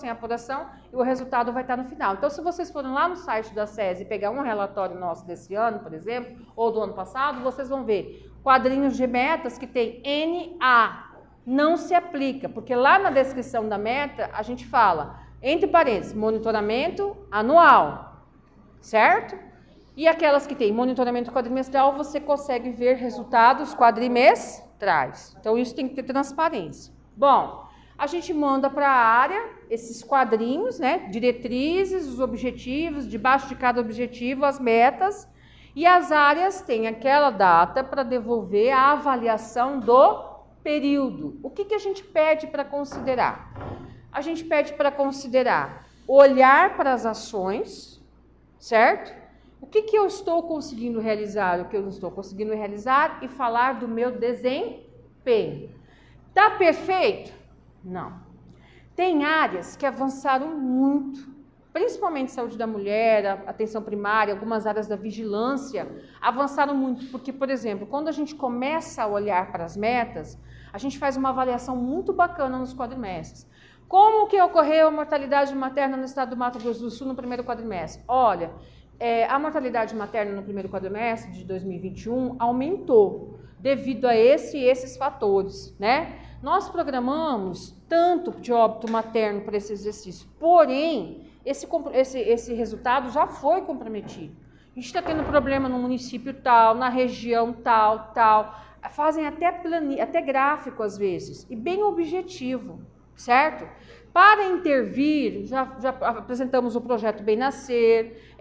e o resultado vai estar no final. Então, se vocês forem lá no site da SESI e pegar um relatório nosso desse ano, por exemplo, ou do ano passado, vocês vão ver quadrinhos de metas que tem NA. Não se aplica, porque lá na descrição da meta, a gente fala, entre parênteses, monitoramento anual, certo? E aquelas que tem monitoramento quadrimestral, você consegue ver resultados quadrimestrais. Então, isso tem que ter transparência. Bom, a gente manda para a área esses quadrinhos, né? Diretrizes, os objetivos, debaixo de cada objetivo, as metas. E as áreas têm aquela data para devolver a avaliação do período. O que a gente pede para considerar? A gente pede para considerar olhar para as ações, certo? O que eu estou conseguindo realizar, o que eu não estou conseguindo realizar e falar do meu desempenho. Tá perfeito? Não. Tem áreas que avançaram muito, principalmente saúde da mulher, atenção primária, algumas áreas da vigilância avançaram muito, porque, por exemplo, quando a gente começa a olhar para as metas, a gente faz uma avaliação muito bacana nos quadrimestres. Como que ocorreu a mortalidade materna no estado do Mato Grosso do Sul no primeiro quadrimestre? Olha, a mortalidade materna no primeiro quadrimestre de 2021 aumentou devido a esses fatores, né? Nós programamos tanto de óbito materno para esse exercício, porém, esse resultado já foi comprometido. A gente está tendo problema no município tal, na região tal. Fazem até gráfico às vezes, e bem objetivo, certo? Para intervir, já apresentamos o projeto Bem Nascer,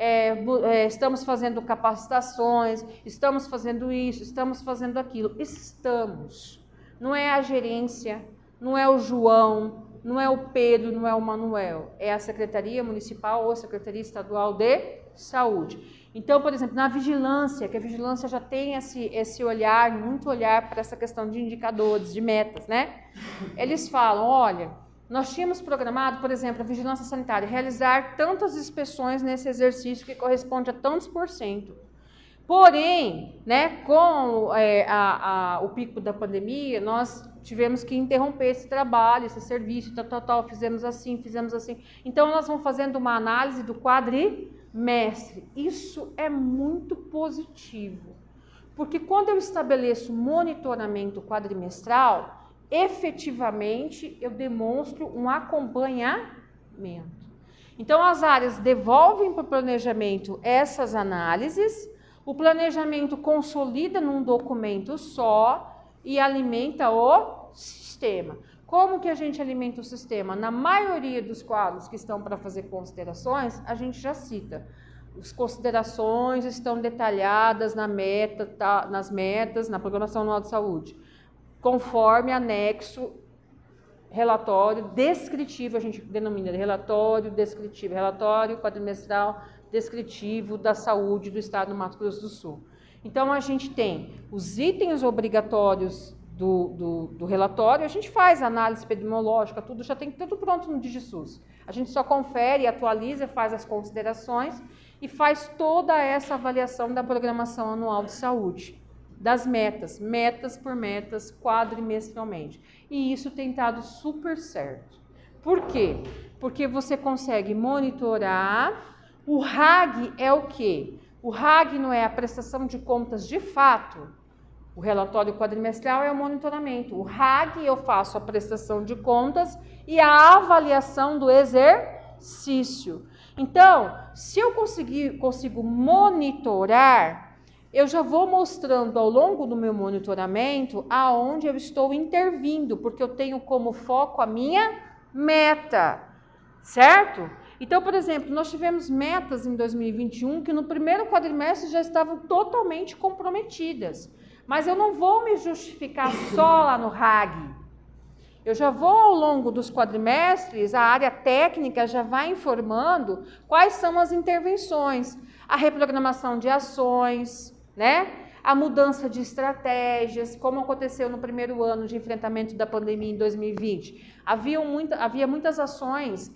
estamos fazendo capacitações, estamos fazendo isso, estamos fazendo aquilo. Estamos. Não é a gerência, não é o João, não é o Pedro, não é o Manuel. É a Secretaria Municipal ou a Secretaria Estadual de Saúde. Então, por exemplo, na vigilância, que a vigilância já tem esse olhar, muito olhar para essa questão de indicadores, de metas, né? Eles falam, olha, nós tínhamos programado, por exemplo, a vigilância sanitária, realizar tantas inspeções nesse exercício que corresponde a tantos %. Porém, né, com o pico da pandemia, nós tivemos que interromper esse trabalho, esse serviço, fizemos assim. Então, nós vamos fazendo uma análise do quadrimestre. Isso é muito positivo, porque quando eu estabeleço monitoramento quadrimestral, efetivamente eu demonstro um acompanhamento. Então, as áreas devolvem para o planejamento essas análises, o planejamento consolida num documento só e alimenta o sistema. Como que a gente alimenta o sistema? Na maioria dos quadros que estão para fazer considerações, a gente já cita. As considerações estão detalhadas nas metas, na programação anual de saúde, conforme anexo relatório descritivo, a gente denomina de relatório descritivo, relatório quadrimestral descritivo da saúde do estado do Mato Grosso do Sul. Então, a gente tem os itens obrigatórios do relatório, a gente faz análise epidemiológica, tudo, já tem tudo pronto no DigiSUS. A gente só confere, atualiza, faz as considerações e faz toda essa avaliação da programação anual de saúde, das metas por metas, quadrimestralmente. E isso tem dado super certo. Por quê? Porque você consegue monitorar. O RAG é o quê? O RAG não é a prestação de contas de fato. O relatório quadrimestral é o monitoramento. O RAG eu faço a prestação de contas e a avaliação do exercício. Então, se eu consigo monitorar, eu já vou mostrando ao longo do meu monitoramento aonde eu estou intervindo, porque eu tenho como foco a minha meta, certo? Então, por exemplo, nós tivemos metas em 2021 que no primeiro quadrimestre já estavam totalmente comprometidas, mas eu não vou me justificar só lá no RAG. Eu já vou ao longo dos quadrimestres, a área técnica já vai informando quais são as intervenções, a reprogramação de ações, né? A mudança de estratégias, como aconteceu no primeiro ano de enfrentamento da pandemia em 2020. Havia muitas ações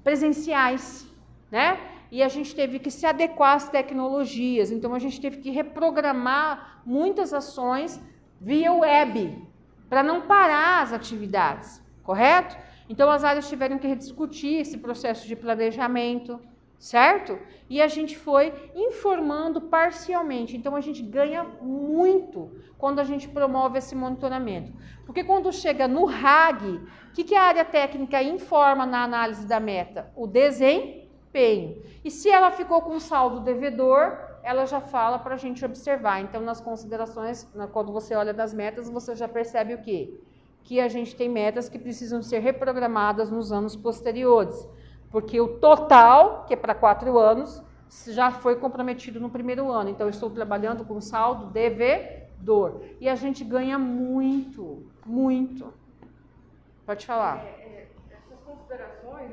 presenciais, né? E a gente teve que se adequar às tecnologias, então a gente teve que reprogramar muitas ações via web, para não parar as atividades, correto? Então, as áreas tiveram que rediscutir esse processo de planejamento, certo? E a gente foi informando parcialmente. Então, a gente ganha muito quando a gente promove esse monitoramento. Porque quando chega no RAG, o que a área técnica informa na análise da meta? O desempenho. E se ela ficou com saldo devedor, ela já fala para a gente observar. Então, nas considerações, quando você olha das metas, você já percebe o quê? Que a gente tem metas que precisam ser reprogramadas nos anos posteriores. Porque o total, que é para 4 anos, já foi comprometido no primeiro ano. Então, eu estou trabalhando com saldo devedor. E a gente ganha muito, muito. Pode falar. Essas considerações,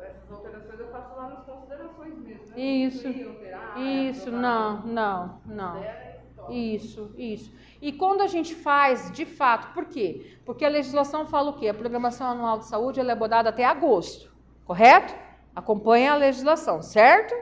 essas alterações eu faço lá nas considerações mesmo, né? Isso, isso, não. Isso. E quando a gente faz, de fato, por quê? Porque a legislação fala o quê? A programação anual de saúde é elaborada até agosto, correto? Acompanha a legislação, certo?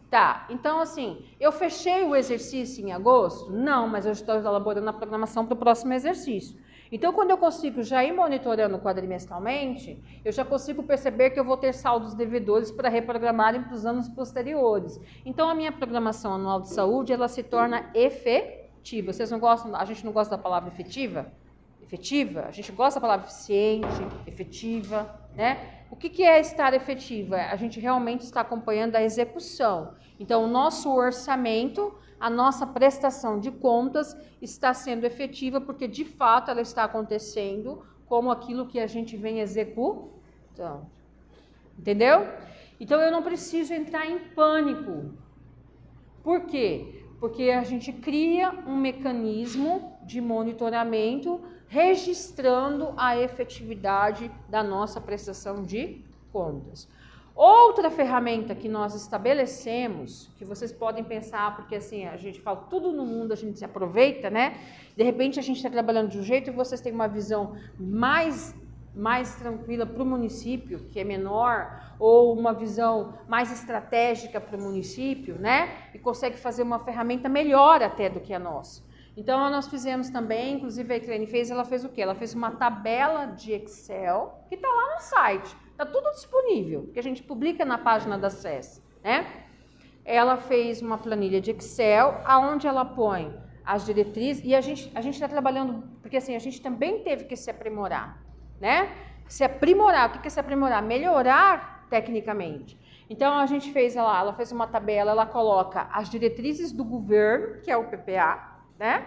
Tá, então assim, eu fechei o exercício em agosto? Não, mas eu estou elaborando a programação para o próximo exercício. Então, quando eu consigo já ir monitorando quadrimestralmente, eu já consigo perceber que eu vou ter saldos devedores para reprogramarem para os anos posteriores. Então, a minha programação anual de saúde, ela se torna efetiva. Vocês não gostam, a gente não gosta da palavra efetiva? Efetiva? A gente gosta da palavra eficiente, efetiva, né? O que é estar efetiva? A gente realmente está acompanhando a execução. Então, o nosso orçamento, a nossa prestação de contas está sendo efetiva porque, de fato, ela está acontecendo como aquilo que a gente vem executando. Entendeu? Então, eu não preciso entrar em pânico. Por quê? Porque a gente cria um mecanismo de monitoramento registrando a efetividade da nossa prestação de contas. Outra ferramenta que nós estabelecemos, que vocês podem pensar, porque assim, a gente fala tudo no mundo, a gente se aproveita, né? De repente a gente está trabalhando de um jeito e vocês têm uma visão mais tranquila para o município, que é menor, ou uma visão mais estratégica para o município, né? E consegue fazer uma ferramenta melhor até do que a nossa. Então, nós fizemos também, inclusive a Eclene fez, ela fez o quê? Ela fez uma tabela de Excel, que está lá no site, está tudo disponível, que a gente publica na página da SES, né? Ela fez uma planilha de Excel, aonde ela põe as diretrizes, e a gente está trabalhando, porque assim, a gente também teve que se aprimorar, né? Se aprimorar, o que é se aprimorar? Melhorar tecnicamente. Então, a gente fez lá, ela fez uma tabela, ela coloca as diretrizes do governo, que é o PPA, né?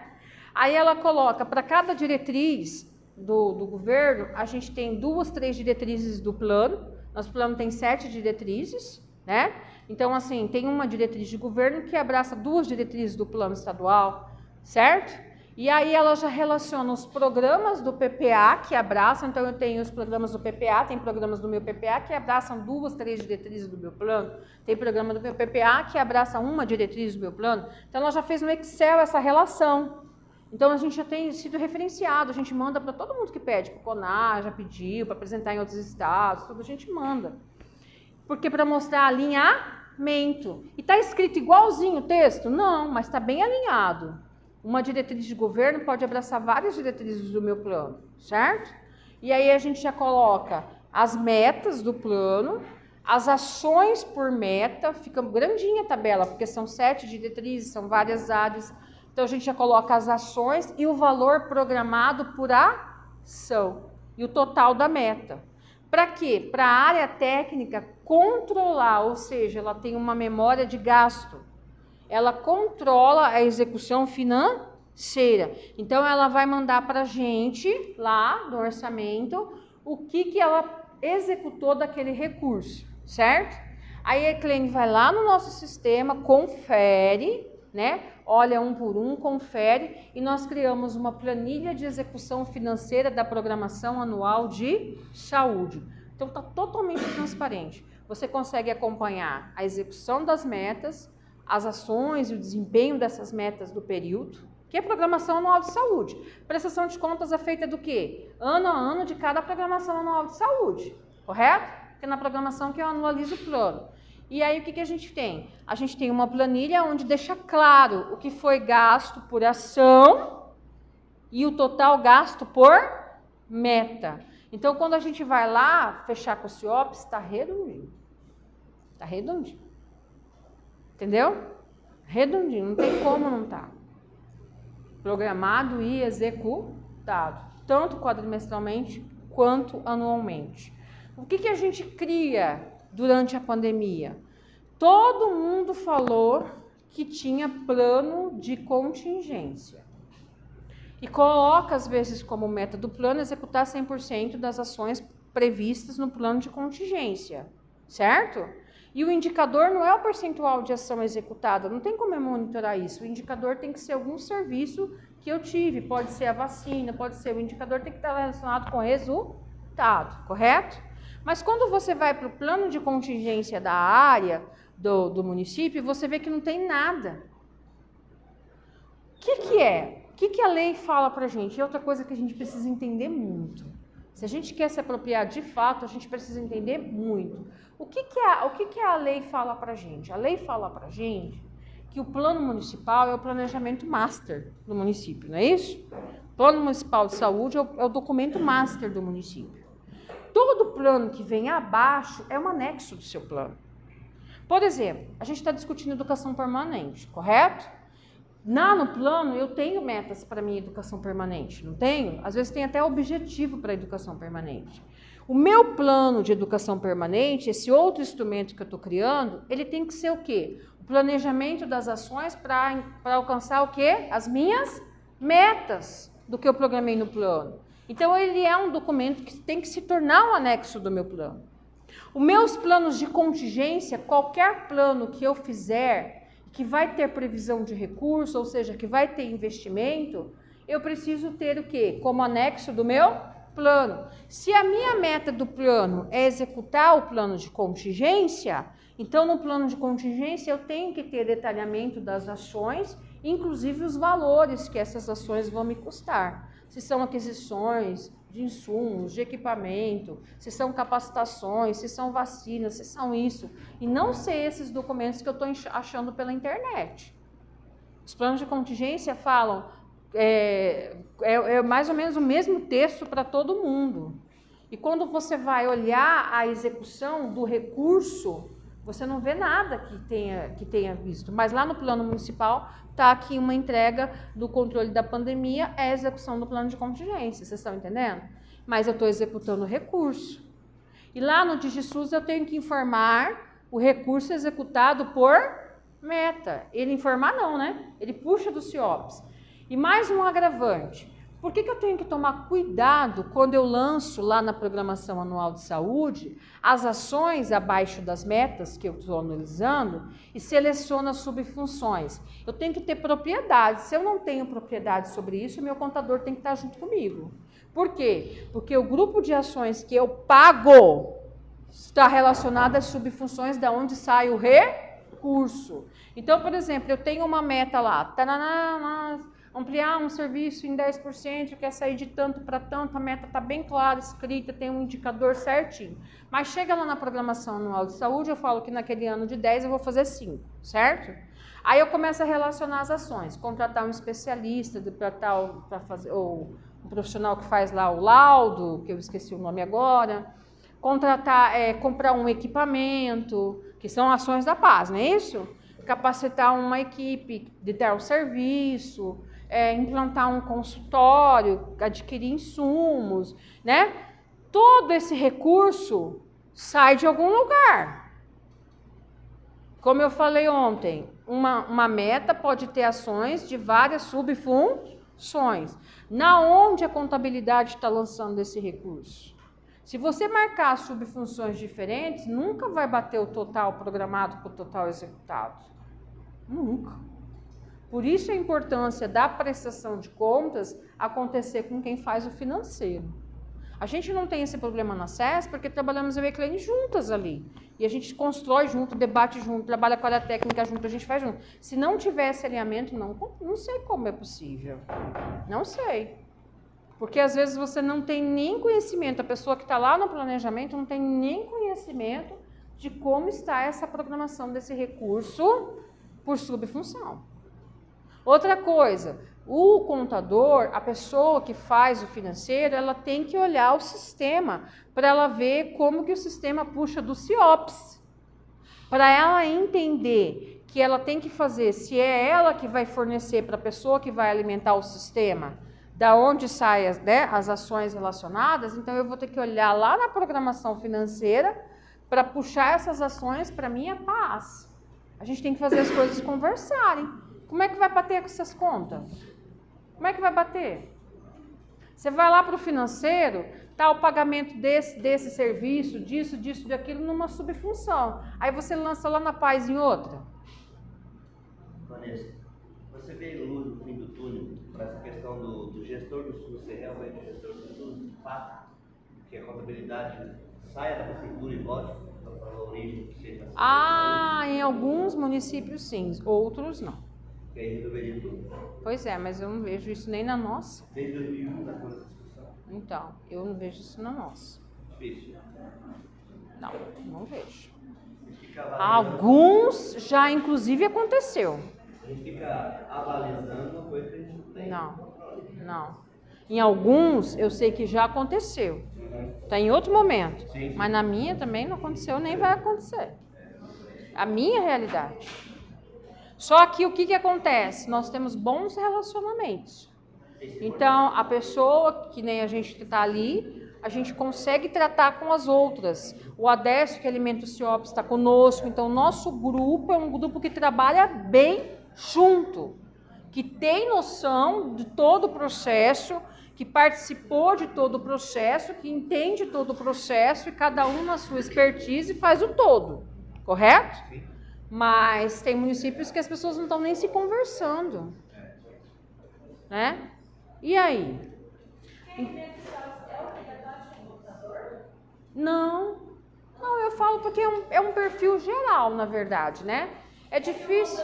Aí ela coloca, para cada diretriz do governo, a gente tem 2, 3 diretrizes do plano. Nosso plano tem 7 diretrizes, né? Então, assim, tem uma diretriz de governo que abraça 2 diretrizes do plano estadual, certo? E aí ela já relaciona os programas do PPA que abraçam, então eu tenho os programas do PPA, tem programas do meu PPA que abraçam 2, 3 diretrizes do meu plano, tem programa do meu PPA que abraça uma diretriz do meu plano, então ela já fez no Excel essa relação. Então a gente já tem sido referenciado, a gente manda para todo mundo que pede, para o CONAR já pediu, para apresentar em outros estados, tudo a gente manda. Porque para mostrar alinhamento. E está escrito igualzinho o texto? Não, mas está bem alinhado. Uma diretriz de governo pode abraçar várias diretrizes do meu plano, certo? E aí a gente já coloca as metas do plano, as ações por meta, fica grandinha a tabela, porque são 7 diretrizes, são várias áreas. Então a gente já coloca as ações e o valor programado por ação e o total da meta. Para quê? Para a área técnica controlar, ou seja, ela tem uma memória de gasto. Ela controla a execução financeira. Então, ela vai mandar para a gente, lá no orçamento, o que ela executou daquele recurso, certo? Aí a Eclene vai lá no nosso sistema, confere, né? Olha um por um, confere, e nós criamos uma planilha de execução financeira da programação anual de saúde. Então, está totalmente transparente. Você consegue acompanhar a execução das metas, as ações e o desempenho dessas metas do período, que é a programação anual de saúde. Prestação de contas é feita do quê? Ano a ano de cada programação anual de saúde, correto? Porque é na programação que eu anualizo o plano. E aí, o que a gente tem? A gente tem uma planilha onde deixa claro o que foi gasto por ação e o total gasto por meta. Então, quando a gente vai lá fechar com o CIOPS, está redondinho. Está redondinho. Entendeu? Redondinho, não tem como não estar. Programado e executado, tanto quadrimestralmente quanto anualmente. O que a gente cria durante a pandemia? Todo mundo falou que tinha plano de contingência. E coloca, às vezes, como meta do plano, executar 100% das ações previstas no plano de contingência, certo? E o indicador não é o percentual de ação executada, não tem como eu monitorar isso. O indicador tem que ser algum serviço que eu tive, pode ser a vacina, pode ser, o indicador tem que estar relacionado com resultado, correto? Mas quando você vai para o plano de contingência da área, do município, você vê que não tem nada. O que é? O que a lei fala para a gente? É outra coisa que a gente precisa entender muito. Se a gente quer se apropriar de fato, a gente precisa entender muito. O que a lei fala para a gente? A lei fala para a gente que o plano municipal é o planejamento master do município, não é isso? O plano municipal de saúde é o documento master do município. Todo plano que vem abaixo é um anexo do seu plano. Por exemplo, a gente está discutindo educação permanente, correto? No plano, eu tenho metas para minha educação permanente, não tenho? Às vezes tem até objetivo para a educação permanente. O meu plano de educação permanente, esse outro instrumento que eu estou criando, ele tem que ser o quê? O planejamento das ações para alcançar o quê? As minhas metas do que eu programei no plano. Então, ele é um documento que tem que se tornar um anexo do meu plano. Os meus planos de contingência, qualquer plano que eu fizer que vai ter previsão de recurso, ou seja, que vai ter investimento, eu preciso ter o quê? Como anexo do meu plano. Se a minha meta do plano é executar o plano de contingência, então no plano de contingência eu tenho que ter detalhamento das ações, inclusive os valores que essas ações vão me custar. Se são aquisições de insumos, de equipamento, se são capacitações, se são vacinas, se são isso. E não ser esses documentos que eu estou achando pela internet. Os planos de contingência falam, mais ou menos o mesmo texto para todo mundo. E quando você vai olhar a execução do recurso, você não vê nada que tenha visto. Mas lá no plano municipal está aqui uma entrega do controle da pandemia, é a execução do plano de contingência, vocês estão entendendo? Mas eu estou executando o recurso. E lá no DigiSUS eu tenho que informar o recurso executado por meta. Ele informar não, né? Ele puxa do CIOPS. E mais um agravante. Por que eu tenho que tomar cuidado quando eu lanço lá na programação anual de saúde as ações abaixo das metas que eu estou analisando e seleciono as subfunções? Eu tenho que ter propriedade. Se eu não tenho propriedade sobre isso, meu contador tem que estar junto comigo. Por quê? Porque o grupo de ações que eu pago está relacionado às subfunções da onde sai o recurso. Então, por exemplo, eu tenho uma meta lá, ampliar um serviço em 10%, quer sair de tanto para tanto, a meta está bem clara, escrita, tem um indicador certinho. Mas chega lá na programação anual de saúde, eu falo que naquele ano de 10 eu vou fazer 5, certo? Aí eu começo a relacionar as ações, contratar um especialista para fazer, ou um profissional que faz lá o laudo, que eu esqueci o nome agora, comprar um equipamento, que são ações da paz, não é isso? Capacitar uma equipe de dar o serviço, implantar um consultório, adquirir insumos, né? Todo esse recurso sai de algum lugar. Como eu falei ontem, uma meta pode ter ações de várias subfunções. Na onde a contabilidade está lançando esse recurso? Se você marcar subfunções diferentes, nunca vai bater o total programado com o total executado. Nunca. Por isso a importância da prestação de contas acontecer com quem faz o financeiro. A gente não tem esse problema na SES porque trabalhamos eu e a Eclene juntas ali. E a gente constrói junto, debate junto, trabalha com a área técnica junto, a gente faz junto. Se não tivesse alinhamento, não sei como é possível. Não sei. Porque às vezes você não tem nem conhecimento, a pessoa que está lá no planejamento não tem nem conhecimento de como está essa programação desse recurso por subfunção. Outra coisa, O contador, a pessoa que faz o financeiro, ela tem que olhar o sistema para ela ver como que o sistema puxa do CIOPS. Para ela entender que ela tem que fazer, se é ela que vai fornecer para a pessoa que vai alimentar o sistema, da onde saem as ações relacionadas, então eu vou ter que olhar lá na programação financeira para puxar essas ações para minha paz. A gente tem que fazer as coisas conversarem. Como é que vai bater com essas contas? Como é que vai bater? Você vai lá para o financeiro, tá o pagamento desse serviço, disso, daquilo, numa subfunção. Aí você lança lá na paz em outra. Vanessa, você vê luz no fim do túnel para essa questão do gestor do SUS ser realmente o gestor do SUS, de fato, que a contabilidade saia da prefeitura e volte para a origem que seja a Em alguns municípios sim, outros não. que aí resolveria tudo. Pois é, mas eu não vejo isso nem na nossa. Desde 2001 está com essa discussão. Então, eu não vejo isso na nossa. Difícil. Não vejo. A gente fica avaliando, Alguns já inclusive aconteceu. a gente fica avalizando uma coisa que a gente não tem. Não. Em alguns eu sei que já aconteceu. Tá em outro momento. Sim. Mas na minha também não aconteceu, nem vai acontecer. A minha realidade. Só que o que acontece? Nós temos bons relacionamentos. Então, a pessoa, que nem a gente que está ali, a gente consegue tratar com as outras. O Adécio, que alimenta o CIOPS, está conosco. Então, o nosso grupo é um grupo que trabalha bem junto, que tem noção de todo o processo, que participou de todo o processo, que entende todo o processo e cada um na sua expertise faz o todo, correto? Sim. Mas tem municípios que as pessoas não estão nem se conversando, né? E aí? Não, eu falo porque é um perfil geral, na verdade, né? É difícil.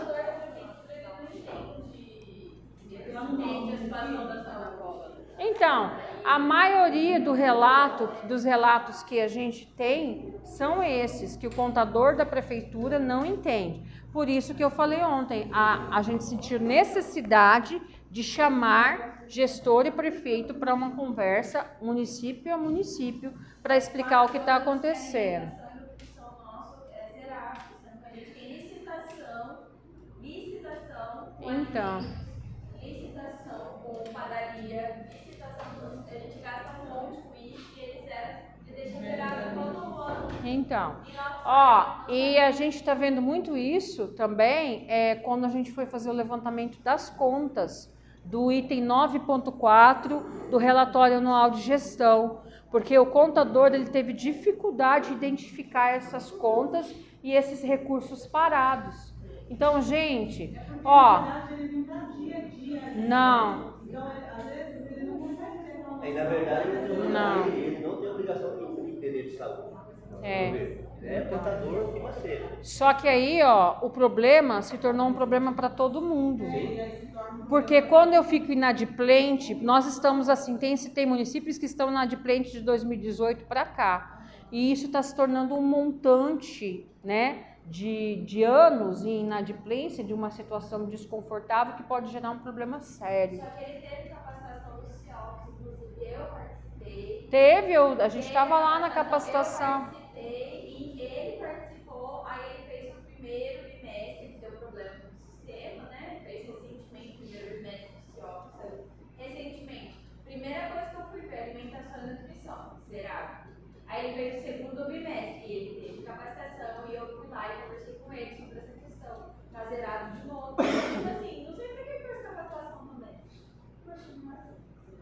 Então, a maioria dos relatos que a gente tem são esses, que o contador da prefeitura não entende. Por isso que eu falei ontem, a gente sentiu necessidade de chamar gestor e prefeito para uma conversa, município a município, para explicar o que está acontecendo. Então, licitação com padaria, licitação com... A gente gasta um monte com isso e eles deixam zerado todo ano. Então, E não e a gente está vendo muito isso também quando a gente foi fazer o levantamento das contas do item 9.4 do relatório anual de gestão, porque o contador ele teve dificuldade de identificar essas contas e esses recursos parados. Então, gente, não. Aí, na verdade, ele não tem obrigação nenhuma de entender de saúde. Ele é contador financeiro. Só que aí, o problema se tornou um problema para todo mundo. Sim. Porque quando eu fico inadimplente, nós estamos assim, tem municípios que estão inadimplentes de 2018 para cá. E isso está se tornando um montante, né, de anos em inadimplência, de uma situação desconfortável que pode gerar um problema sério. Só que ele teve capacitação do CIOPS, inclusive eu participei. A gente estava lá na capacitação. Eu participei e ele participou, aí ele fez o primeiro bimestre, que deu problema no sistema, né? Fez recentemente o primeiro bimestre do CIOPS. Recentemente. Primeira coisa que eu fui ver, alimentação e nutrição, zerado. Aí ele fez o segundo bimestre e ele teve capacitação e eu fui lá e conversei com ele sobre essa questão. Tá zerado de novo. Tipo assim, não sei pra que fez capacitação também.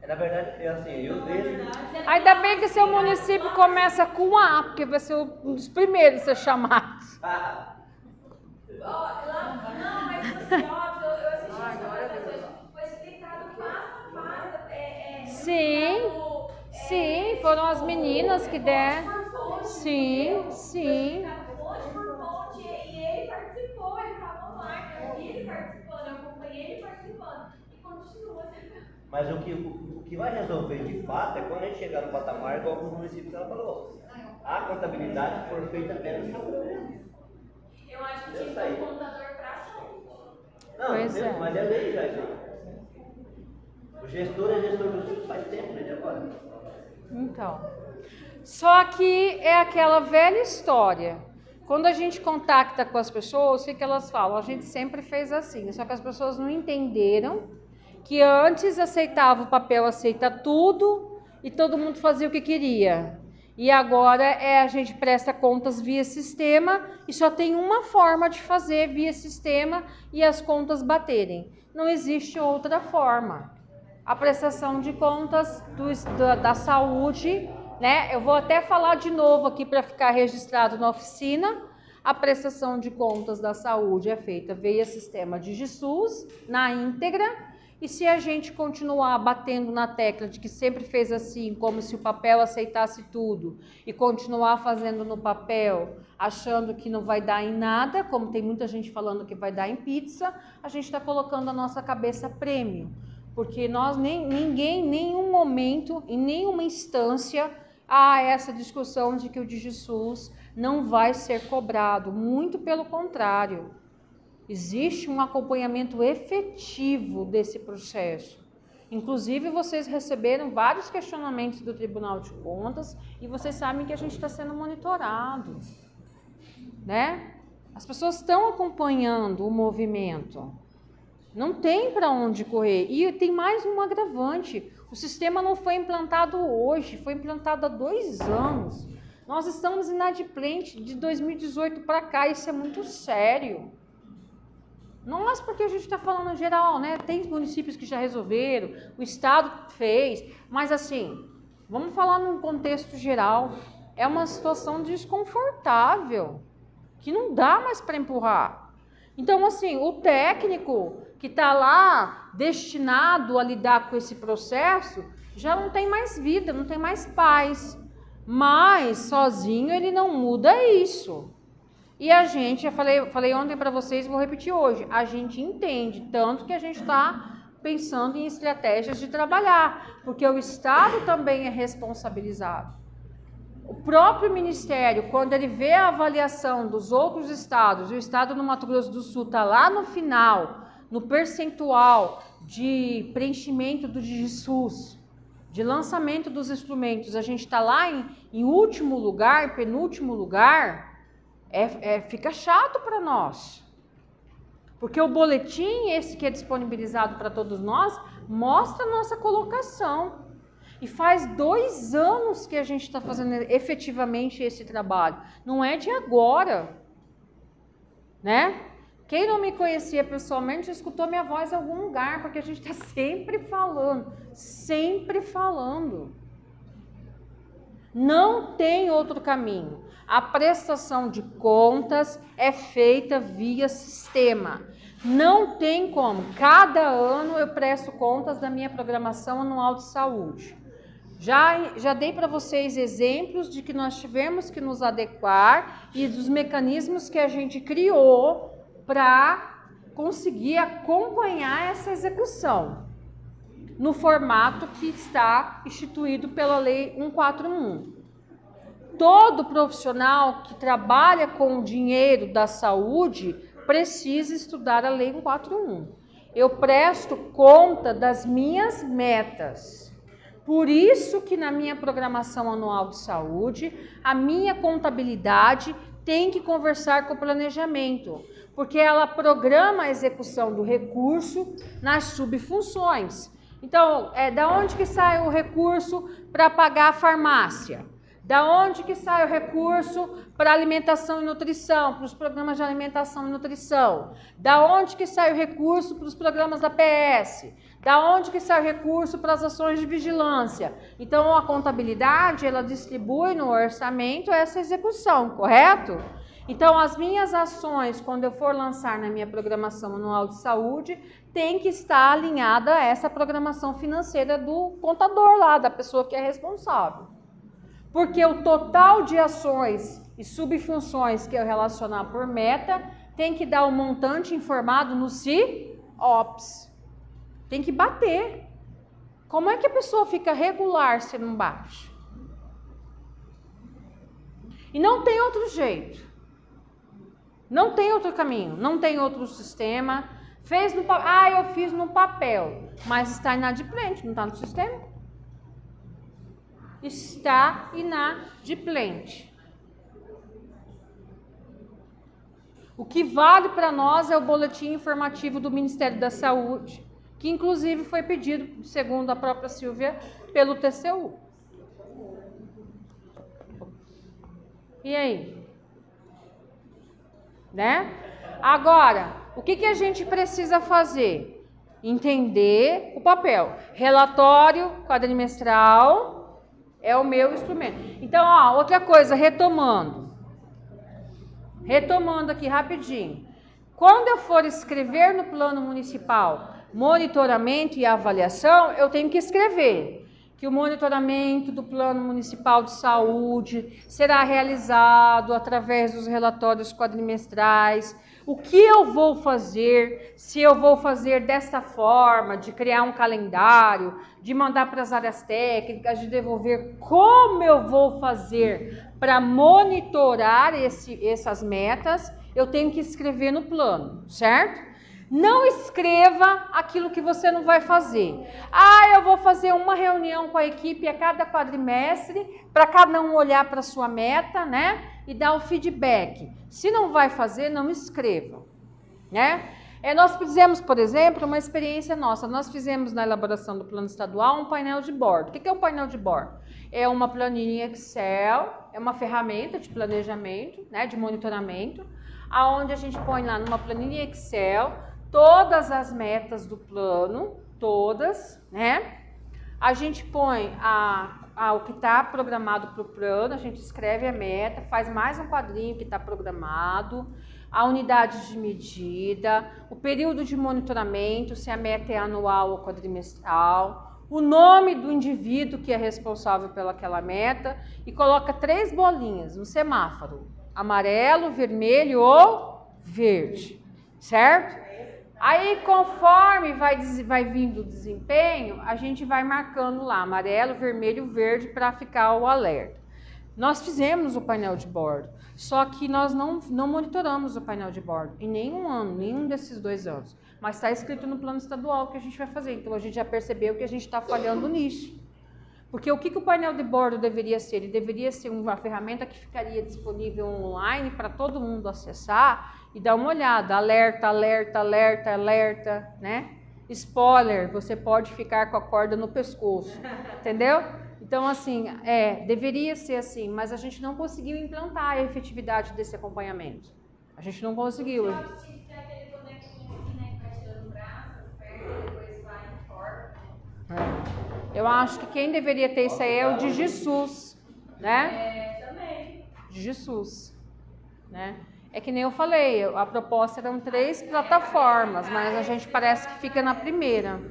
Na verdade, eu vejo. Ainda bem que seu município começa com A, porque vai ser um dos primeiros a ser chamados. Não, mas no CIOPS, eu assisti as capacitações, foi explicado passo a passo. Sim, foram as meninas que deram. Sim. Fonte por fonte, e ele participou, ele estava online, eu vi ele participando, eu acompanhei ele participando, e continua sendo. Mas o que vai resolver de fato é quando a gente chegar no patamar, igual alguns municípios ela falou. A contabilidade que for feita é saúde. Eu acho que tinha que ter um contador para saúde. Não, mas é lei já isso aí. O gestor é gestor do SUS faz tempo, desde agora. Então, só que é aquela velha história. Quando a gente contacta com as pessoas, o que elas falam? A gente sempre fez assim, só que as pessoas não entenderam que antes aceitava o papel, aceita tudo e todo mundo fazia o que queria. E agora a gente presta contas via sistema e só tem uma forma de fazer via sistema e as contas baterem. Não existe outra forma. A prestação de contas da saúde, né? Eu vou até falar de novo aqui para ficar registrado na oficina. A prestação de contas da saúde é feita via sistema DigiSUS, na íntegra, e se a gente continuar batendo na tecla de que sempre fez assim, como se o papel aceitasse tudo, e continuar fazendo no papel, achando que não vai dar em nada, como tem muita gente falando que vai dar em pizza, a gente está colocando a nossa cabeça prêmio. Porque ninguém, em nenhum momento, em nenhuma instância, há essa discussão de que o DigiSUS não vai ser cobrado. Muito pelo contrário. Existe um acompanhamento efetivo desse processo. Inclusive, vocês receberam vários questionamentos do Tribunal de Contas e vocês sabem que a gente está sendo monitorado, né? As pessoas estão acompanhando o movimento. Não tem para onde correr. E tem mais um agravante. O sistema não foi implantado hoje, foi implantado há 2 anos. Nós estamos inadimplentes de 2018 para cá, isso é muito sério. Nós, porque a gente está falando em geral, né? Tem municípios que já resolveram, o Estado fez, mas assim, vamos falar num contexto geral. É uma situação desconfortável, que não dá mais para empurrar. Então, assim, o técnico que está lá destinado a lidar com esse processo já não tem mais vida, não tem mais paz. Mas sozinho ele não muda isso. E a gente, eu falei ontem para vocês, vou repetir hoje, a gente entende, tanto que a gente está pensando em estratégias de trabalhar, porque o Estado também é responsabilizado. O próprio Ministério, quando ele vê a avaliação dos outros estados, e o estado do Mato Grosso do Sul está lá no final, no percentual de preenchimento do DigiSUS, de lançamento dos instrumentos, a gente está lá em último lugar, penúltimo lugar, fica chato para nós. Porque o boletim, esse que é disponibilizado para todos nós, mostra a nossa colocação. E faz 2 anos que a gente está fazendo efetivamente esse trabalho. Não é de agora, né? Quem não me conhecia pessoalmente escutou minha voz em algum lugar, porque a gente está sempre falando, sempre falando. Não tem outro caminho. A prestação de contas é feita via sistema. Não tem como. Cada ano eu presto contas da minha programação anual de saúde. Já dei para vocês exemplos de que nós tivemos que nos adequar e dos mecanismos que a gente criou para conseguir acompanhar essa execução no formato que está instituído pela Lei 141. Todo profissional que trabalha com o dinheiro da saúde precisa estudar a Lei 141. Eu presto conta das minhas metas. Por isso que na minha programação anual de saúde, a minha contabilidade tem que conversar com o planejamento, porque ela programa a execução do recurso nas subfunções. Então, da onde que sai o recurso para pagar a farmácia? Da onde que sai o recurso para alimentação e nutrição, para os programas de alimentação e nutrição? Da onde que sai o recurso para os programas da PS? Da onde que sai o recurso para as ações de vigilância? Então, a contabilidade, ela distribui no orçamento essa execução, correto? Então, as minhas ações, quando eu for lançar na minha programação anual de saúde, tem que estar alinhada a essa programação financeira do contador lá, da pessoa que é responsável. Porque o total de ações e subfunções que eu relacionar por meta tem que dar o montante informado no CIOPS. Tem que bater. Como é que a pessoa fica regular se não bate? E não tem outro jeito. Não tem outro caminho, não tem outro sistema. Fez no papel. Ah, eu fiz no papel. Mas está inadimplente, não está no sistema? Está inadimplente. O que vale para nós é o boletim informativo do Ministério da Saúde, que inclusive foi pedido, segundo a própria Silvia, pelo TCU. E aí? Né? Agora, o que a gente precisa fazer? Entender o papel. Relatório quadrimestral é o meu instrumento. Então, ó, outra coisa, retomando aqui rapidinho. Quando eu for escrever no plano municipal monitoramento e avaliação, eu tenho que escrever que o monitoramento do Plano Municipal de Saúde será realizado através dos relatórios quadrimestrais. O que eu vou fazer, se eu vou fazer desta forma, de criar um calendário, de mandar para as áreas técnicas, de devolver, como eu vou fazer para monitorar essas metas, eu tenho que escrever no plano, certo? Não escreva aquilo que você não vai fazer. Ah, eu vou fazer uma reunião com a equipe a cada quadrimestre, para cada um olhar para a sua meta, né? E dar o feedback. Se não vai fazer, não escreva, né? Nós fizemos, por exemplo, uma experiência nossa. Nós fizemos na elaboração do plano estadual um painel de bordo. O que é o painel de bordo? É uma planilha Excel, é uma ferramenta de planejamento, né, de monitoramento, aonde a gente põe lá numa planilha Excel todas as metas do plano, todas, né? A gente põe o que está programado para o plano, a gente escreve a meta, faz mais um quadrinho que está programado, a unidade de medida, o período de monitoramento, se a meta é anual ou quadrimestral, o nome do indivíduo que é responsável pelaquela meta e coloca 3 bolinhas no semáforo, amarelo, vermelho ou verde, certo? Aí, conforme vai vindo o desempenho, a gente vai marcando lá amarelo, vermelho, verde para ficar o alerta. Nós fizemos o painel de bordo, só que nós não monitoramos o painel de bordo em nenhum ano, nenhum desses 2 anos. Mas está escrito no plano estadual que a gente vai fazer, então a gente já percebeu que a gente está falhando nisso. Porque o que o painel de bordo deveria ser? Ele deveria ser uma ferramenta que ficaria disponível online para todo mundo acessar e dar uma olhada. Alerta, alerta, alerta, alerta, né? Spoiler, você pode ficar com a corda no pescoço, entendeu? Então, assim, deveria ser assim, mas a gente não conseguiu implantar a efetividade desse acompanhamento. A gente não conseguiu. Eu acho que tem aquele bonequinho assim, né, que vai tirando o braço, as pernas, depois vai e corta, né? Eu acho que quem deveria ter isso aí é o DigiSUS, né? Também. DigiSUS, né? É que nem eu falei, a proposta eram 3 plataformas, mas a gente parece que fica na primeira,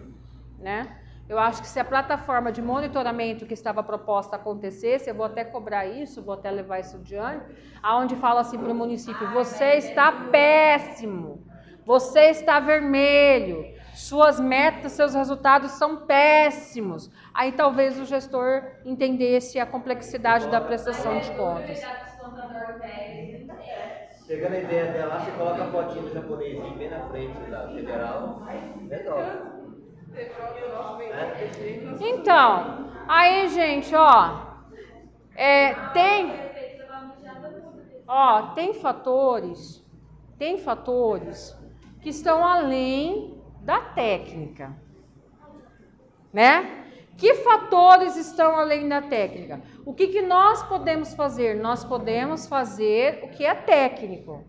né? Eu acho que se a plataforma de monitoramento que estava proposta acontecesse, eu vou até cobrar isso, vou até levar isso adiante, aonde fala assim para o município, você está péssimo, você está vermelho, suas metas, seus resultados são péssimos. Aí talvez o gestor entendesse a complexidade da prestação de contas. Pegando a ideia dela, você coloca a fotinha do japonesinho bem na frente da federal. Legal. Então, aí, gente, ó, tem fatores que estão além da técnica, né? Que fatores estão além da técnica? O que nós podemos fazer? Nós podemos fazer o que é técnico,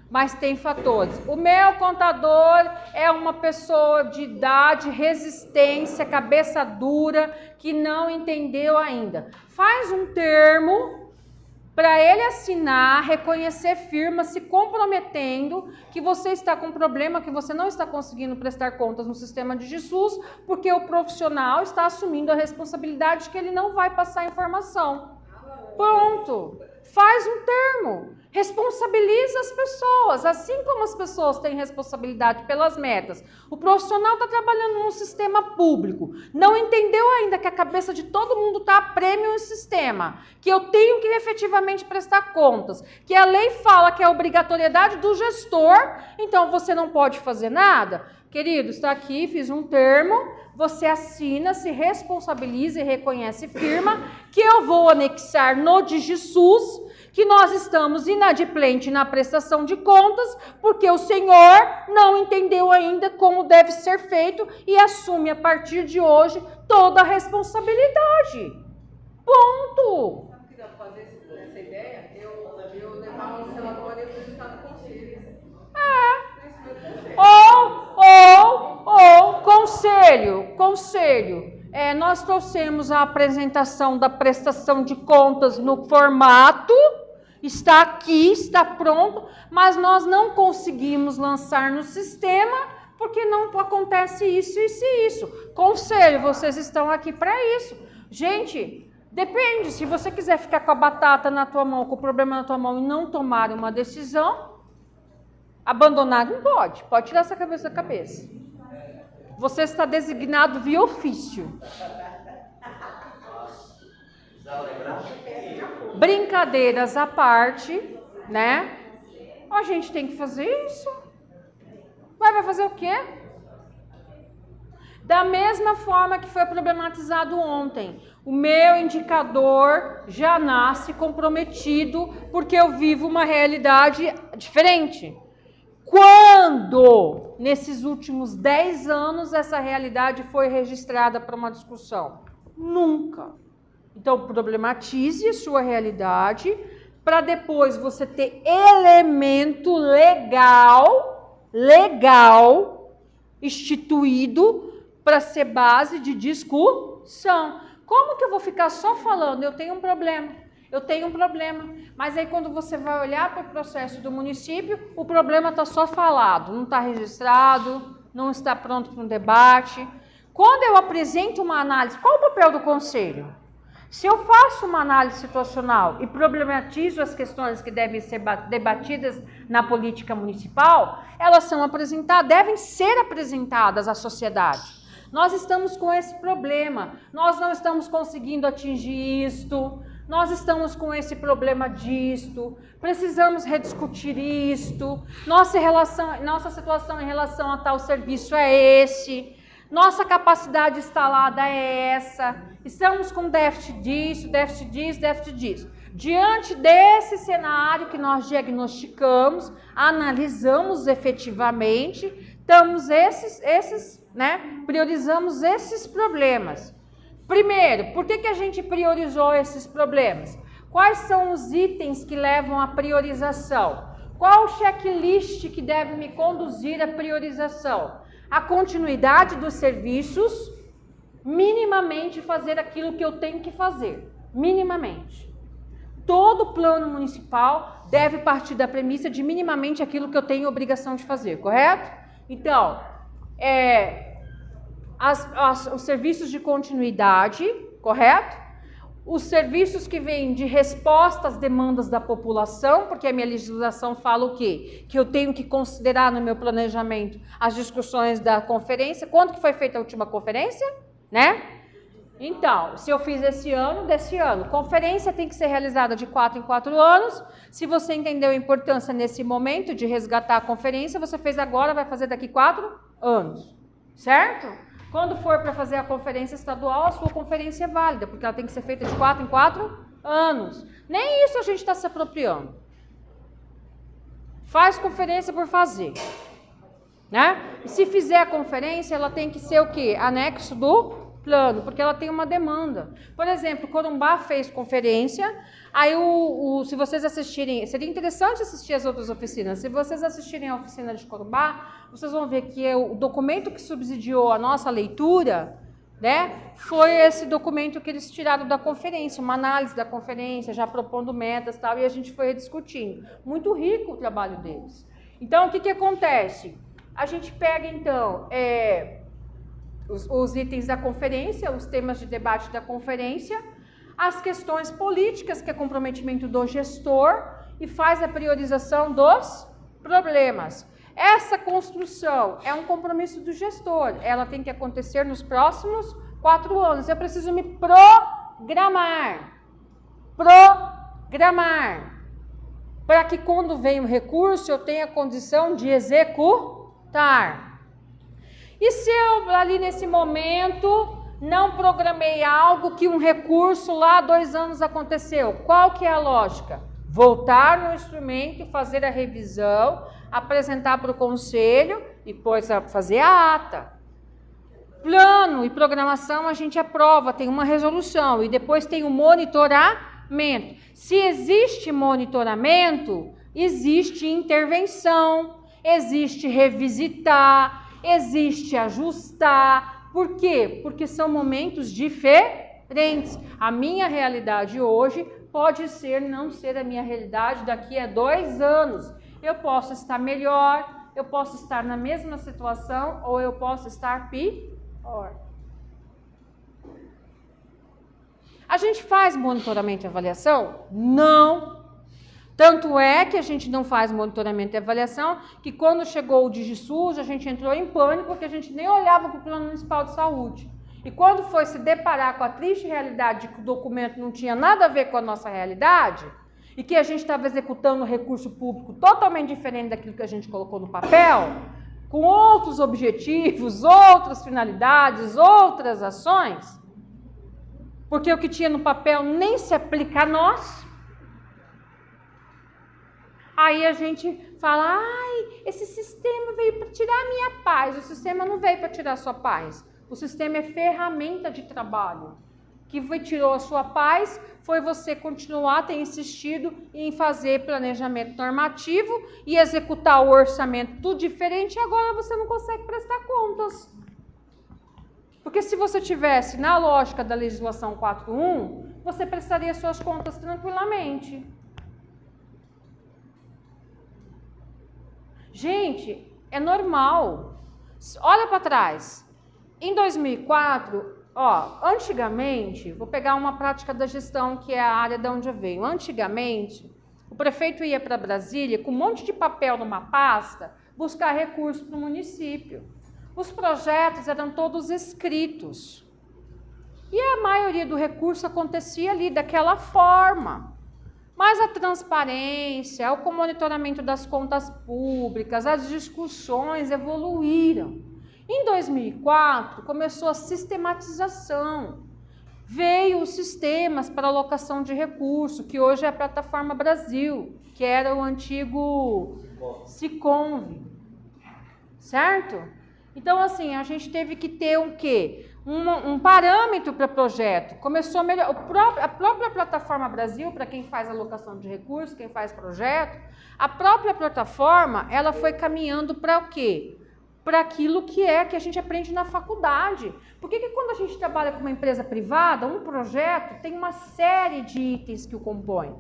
mas tem fatores. O meu contador é uma pessoa de idade, resistência, cabeça dura, que não entendeu ainda. Faz um termo para ele assinar, reconhecer firma, se comprometendo que você está com problema, que você não está conseguindo prestar contas no sistema de DigiSUS, porque o profissional está assumindo a responsabilidade de que ele não vai passar informação. Pronto, faz um termo. Responsabiliza as pessoas, assim como as pessoas têm responsabilidade pelas metas. O profissional está trabalhando num sistema público, não entendeu ainda que a cabeça de todo mundo está a prêmio no sistema, que eu tenho que efetivamente prestar contas, que a lei fala que é a obrigatoriedade do gestor, então você não pode fazer nada. Querido, está aqui, fiz um termo, você assina, se responsabiliza e reconhece firma que eu vou anexar no DigiSUS que nós estamos inadimplente na prestação de contas porque o senhor não entendeu ainda como deve ser feito e assume a partir de hoje toda a responsabilidade. Ponto. Sabe o que dá para fazer essa ideia? Eu levar o relatório e apresentar no conselho. Conselho. Nós trouxemos a apresentação da prestação de contas no formato, está aqui, está pronto, mas nós não conseguimos lançar no sistema porque não acontece isso, isso e isso. Conselho, vocês estão aqui para isso. Gente, depende, se você quiser ficar com a batata na tua mão, com o problema na tua mão e não tomar uma decisão, abandonar não pode tirar essa cabeça da cabeça. Você está designado via ofício. Brincadeiras à parte, né? A gente tem que fazer isso. Vai fazer o quê? Da mesma forma que foi problematizado ontem, o meu indicador já nasce comprometido porque eu vivo uma realidade diferente. Quando, nesses últimos 10 anos, essa realidade foi registrada para uma discussão? Nunca. Então, problematize a sua realidade para depois você ter elemento legal, instituído para ser base de discussão. Como que eu vou ficar só falando? Eu tenho um problema. Mas aí quando você vai olhar para o processo do município, o problema está só falado, não está registrado, não está pronto para um debate. Quando eu apresento uma análise, qual o papel do conselho? Se eu faço uma análise situacional e problematizo as questões que devem ser debatidas na política municipal, elas são apresentadas, devem ser apresentadas à sociedade. Nós estamos com esse problema, nós não estamos conseguindo atingir isto, nós estamos com esse problema disto, precisamos rediscutir isto, nossa situação em relação a tal serviço é esse, nossa capacidade instalada é essa, estamos com déficit disso, déficit disso, déficit disso. Diante desse cenário que nós diagnosticamos, analisamos efetivamente, priorizamos esses problemas. Primeiro, por que a gente priorizou esses problemas? Quais são os itens que levam à priorização? Qual o checklist que deve me conduzir à priorização? A continuidade dos serviços, minimamente fazer aquilo que eu tenho que fazer, minimamente. Todo plano municipal deve partir da premissa de minimamente aquilo que eu tenho obrigação de fazer, correto? Então, os serviços de continuidade, correto? Os serviços que vêm de resposta às demandas da população, porque a minha legislação fala o quê? Que eu tenho que considerar no meu planejamento as discussões da conferência. Quando que foi feita a última conferência? Né? Então, se eu fiz esse ano, desse ano. Conferência tem que ser realizada de 4 em 4 anos. Se você entendeu a importância nesse momento de resgatar a conferência, você fez agora, vai fazer daqui 4 anos. Certo? Quando for para fazer a conferência estadual, a sua conferência é válida, porque ela tem que ser feita de 4 em 4 anos. Nem isso a gente está se apropriando. Faz conferência por fazer. Né? E se fizer a conferência, ela tem que ser o quê? Anexo do plano, porque ela tem uma demanda. Por exemplo, Corumbá fez conferência, aí se vocês assistirem, seria interessante assistir as outras oficinas, se vocês assistirem a oficina de Corumbá, vocês vão ver que o documento que subsidiou a nossa leitura, né, foi esse documento que eles tiraram da conferência, uma análise da conferência, já propondo metas e tal, e a gente foi rediscutindo. Muito rico o trabalho deles. Então, o que acontece? A gente pega, então, os itens da conferência, os temas de debate da conferência, as questões políticas, que é comprometimento do gestor, e faz a priorização dos problemas. Essa construção é um compromisso do gestor, ela tem que acontecer nos próximos 4 anos. Eu preciso me programar, para que quando vem o recurso eu tenha condição de executar. E se eu ali nesse momento não programei algo que um recurso lá há 2 anos aconteceu, qual que é a lógica? Voltar no instrumento, fazer a revisão, apresentar para o conselho e depois fazer a ata. Plano e programação a gente aprova, tem uma resolução e depois tem o monitoramento. Se existe monitoramento, existe intervenção, existe revisitar, existe ajustar. Por quê? Porque são momentos diferentes. A minha realidade hoje pode ser não ser a minha realidade daqui a 2 anos. Eu posso estar melhor, eu posso estar na mesma situação ou eu posso estar pior. A gente faz monitoramento e avaliação? Não. Tanto é que a gente não faz monitoramento e avaliação, que quando chegou o DigiSUS, a gente entrou em pânico, porque a gente nem olhava para o Plano Municipal de Saúde. E quando foi se deparar com a triste realidade de que o documento não tinha nada a ver com a nossa realidade, e que a gente estava executando um recurso público totalmente diferente daquilo que a gente colocou no papel, com outros objetivos, outras finalidades, outras ações, porque o que tinha no papel nem se aplica a nós. Aí a gente fala, ai, esse sistema veio para tirar a minha paz. O sistema não veio para tirar a sua paz. O sistema é ferramenta de trabalho. O que tirou a sua paz foi você continuar, ter insistido em fazer planejamento normativo e executar o orçamento tudo diferente, e agora você não consegue prestar contas. Porque se você tivesse na lógica da legislação 4.1, você prestaria suas contas tranquilamente. Gente, é normal. Olha para trás. Em 2004, antigamente, vou pegar uma prática da gestão que é a área de onde eu venho. Antigamente, o prefeito ia para Brasília com um monte de papel numa pasta buscar recurso para o município. Os projetos eram todos escritos. E a maioria do recurso acontecia ali daquela forma. Mas a transparência, o monitoramento das contas públicas, as discussões evoluíram. Em 2004, começou a sistematização. Veio os sistemas para alocação de recurso, que hoje é a Plataforma Brasil, que era o antigo Siconv, certo? Então, assim, a gente teve que ter o quê? Um parâmetro para projeto. Começou a melhorar. A própria Plataforma Brasil, para quem faz alocação de recursos, quem faz projeto, a própria plataforma, ela foi caminhando para o quê? Para aquilo que a gente aprende na faculdade. Por que quando a gente trabalha com uma empresa privada, um projeto tem uma série de itens que o compõem?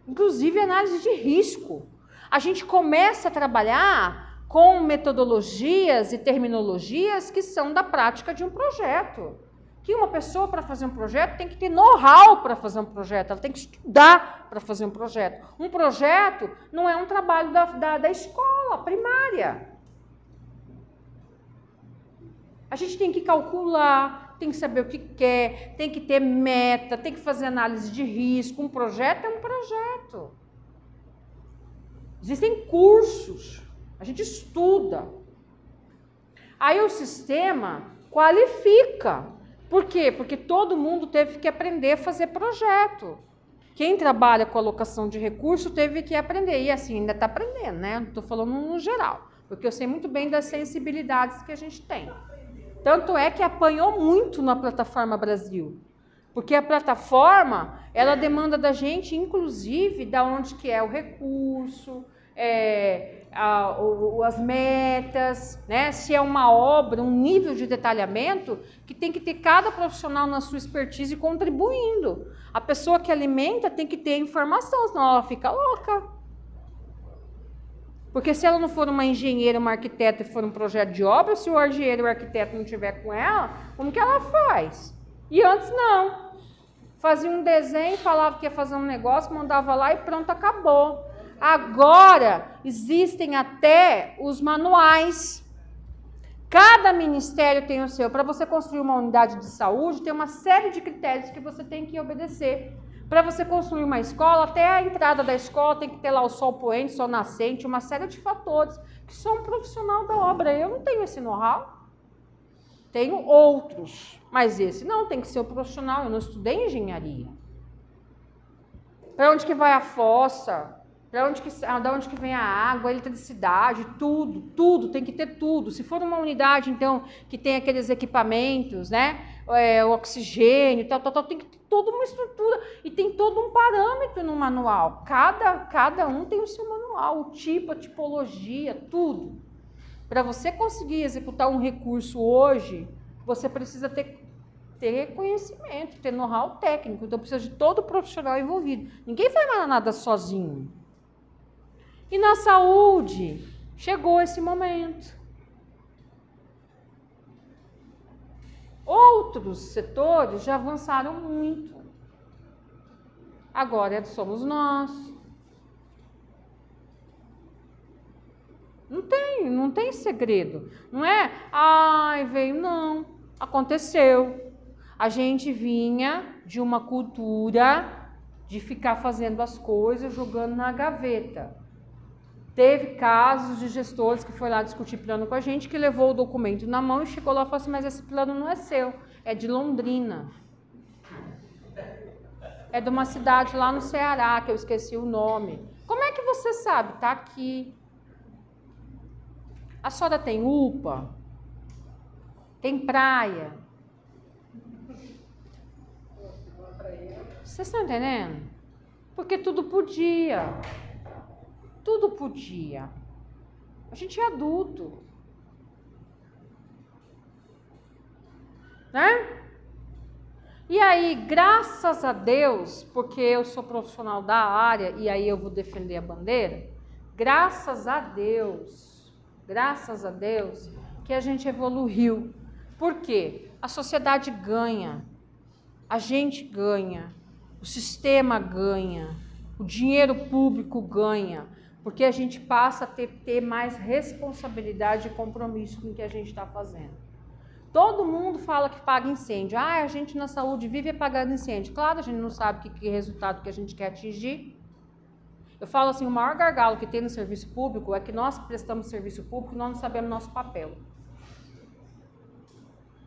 Inclusive análise de risco. A gente começa a trabalhar com metodologias e terminologias que são da prática de um projeto. Que uma pessoa, para fazer um projeto, tem que ter know-how para fazer um projeto, ela tem que estudar para fazer um projeto. Um projeto não é um trabalho da escola primária. A gente tem que calcular, tem que saber o que quer, tem que ter meta, tem que fazer análise de risco. Um projeto é um projeto. Existem cursos. A gente estuda. Aí o sistema qualifica. Por quê? Porque todo mundo teve que aprender a fazer projeto. Quem trabalha com alocação de recurso teve que aprender. E assim, ainda está aprendendo, né? Não estou falando no geral. Porque eu sei muito bem das sensibilidades que a gente tem. Tanto é que apanhou muito na Plataforma Brasil. Porque a plataforma, ela demanda da gente, inclusive, da onde que é o recurso, as metas, né? Se é uma obra, um nível de detalhamento que tem que ter cada profissional na sua expertise contribuindo. A pessoa que alimenta tem que ter informação, senão ela fica louca. Porque se ela não for uma engenheira, uma arquiteta e for um projeto de obra, se o engenheiro e o arquiteto não estiver com ela, como que ela faz? E antes não. Fazia um desenho, falava que ia fazer um negócio, mandava lá e pronto, acabou. Agora, existem até os manuais. Cada ministério tem o seu. Para você construir uma unidade de saúde, tem uma série de critérios que você tem que obedecer. Para você construir uma escola, até a entrada da escola tem que ter lá o sol poente, sol nascente, uma série de fatores que só um profissional da obra. Eu não tenho esse know-how. Tenho outros, mas esse não, tem que ser o profissional. Eu não estudei engenharia. Para onde que vai a fossa? Da onde que vem a água, a eletricidade, tudo, tem que ter tudo. Se for uma unidade, então, que tem aqueles equipamentos, né, o oxigênio, tal, tem que ter toda uma estrutura e tem todo um parâmetro no manual. Cada um tem o seu manual, o tipo, a tipologia, tudo. Para você conseguir executar um recurso hoje, você precisa ter conhecimento, ter know-how técnico, então precisa de todo profissional envolvido. Ninguém faz nada sozinho. E na saúde, chegou esse momento. Outros setores já avançaram muito. Agora somos nós. Não tem segredo. Não é, veio, não. Aconteceu. A gente vinha de uma cultura de ficar fazendo as coisas, jogando na gaveta. Teve casos de gestores que foi lá discutir plano com a gente, que levou o documento na mão e chegou lá e falou assim, mas esse plano não é seu, é de Londrina. É de uma cidade lá no Ceará, que eu esqueci o nome. Como é que você sabe? Tá aqui. A senhora tem UPA? Tem praia? Vocês estão entendendo? Porque tudo podia. Tudo podia. A gente é adulto. Né? E aí, graças a Deus, porque eu sou profissional da área e aí eu vou defender a bandeira, graças a Deus que a gente evoluiu. Por quê? A sociedade ganha, a gente ganha, o sistema ganha, o dinheiro público ganha, porque a gente passa a ter mais responsabilidade e compromisso com o que a gente está fazendo. Todo mundo fala que paga incêndio. A gente na saúde vive apagando incêndio. Claro, a gente não sabe que resultado que a gente quer atingir. Eu falo assim, o maior gargalo que tem no serviço público é que nós prestamos serviço público e nós não sabemos nosso papel.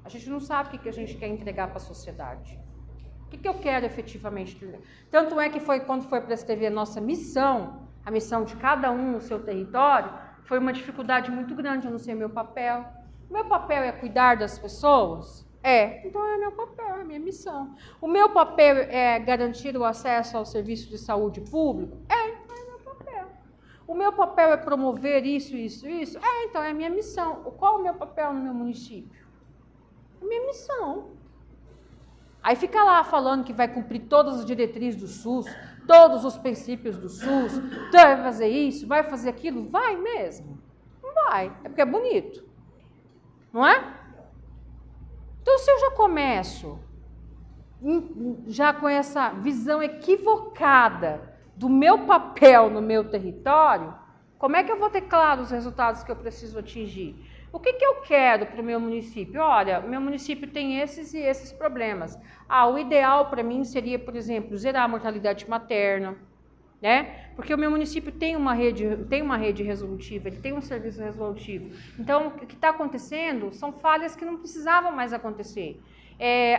A gente não sabe o que a gente quer entregar para a sociedade. O que eu quero efetivamente entregar. Tanto é que foi quando foi para a STV a nossa missão, a missão de cada um no seu território, foi uma dificuldade muito grande, eu não sei o meu papel. Meu papel é cuidar das pessoas? Então é meu papel, é minha missão. O meu papel é garantir o acesso ao serviço de saúde público? Então é meu papel. O meu papel é promover isso? Então é minha missão. Qual é o meu papel no meu município? É minha missão. Aí fica lá falando que vai cumprir todas as diretrizes do SUS, todos os princípios do SUS, vai fazer isso, vai fazer aquilo, vai mesmo? Não vai, é porque é bonito. Não é? Então, se eu já começo já com essa visão equivocada do meu papel no meu território, como é que eu vou ter claro os resultados que eu preciso atingir? O que eu quero para o meu município? Olha, o meu município tem esses e esses problemas. O ideal para mim seria, por exemplo, zerar a mortalidade materna, né? Porque o meu município tem uma rede resolutiva, ele tem um serviço resolutivo. Então, o que está acontecendo são falhas que não precisavam mais acontecer.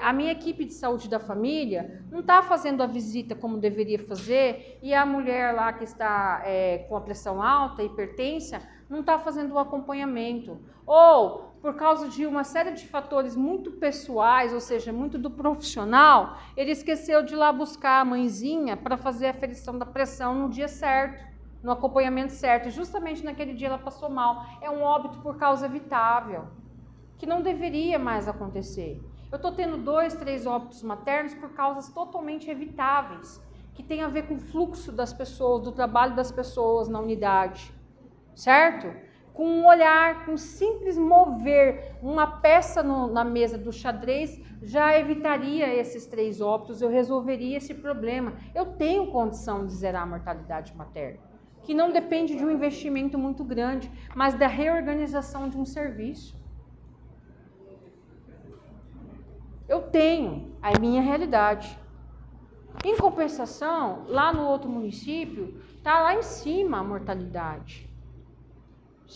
A minha equipe de saúde da família não está fazendo a visita como deveria fazer, e a mulher lá que está com a pressão alta, hipertensa, não está fazendo o acompanhamento. Ou, por causa de uma série de fatores muito pessoais, ou seja, muito do profissional, ele esqueceu de ir lá buscar a mãezinha para fazer a aferição da pressão no dia certo, no acompanhamento certo. E justamente naquele dia ela passou mal. É um óbito por causa evitável, que não deveria mais acontecer. Eu estou tendo 2, 3 óbitos maternos por causas totalmente evitáveis, que tem a ver com o fluxo das pessoas, do trabalho das pessoas na unidade, certo? com um olhar, com um simples mover uma peça na mesa do xadrez, já evitaria esses 3 óbitos, eu resolveria esse problema. Eu tenho condição de zerar a mortalidade materna, que não depende de um investimento muito grande, mas da reorganização de um serviço. Eu tenho, é a minha realidade. Em compensação, lá no outro município, está lá em cima a mortalidade.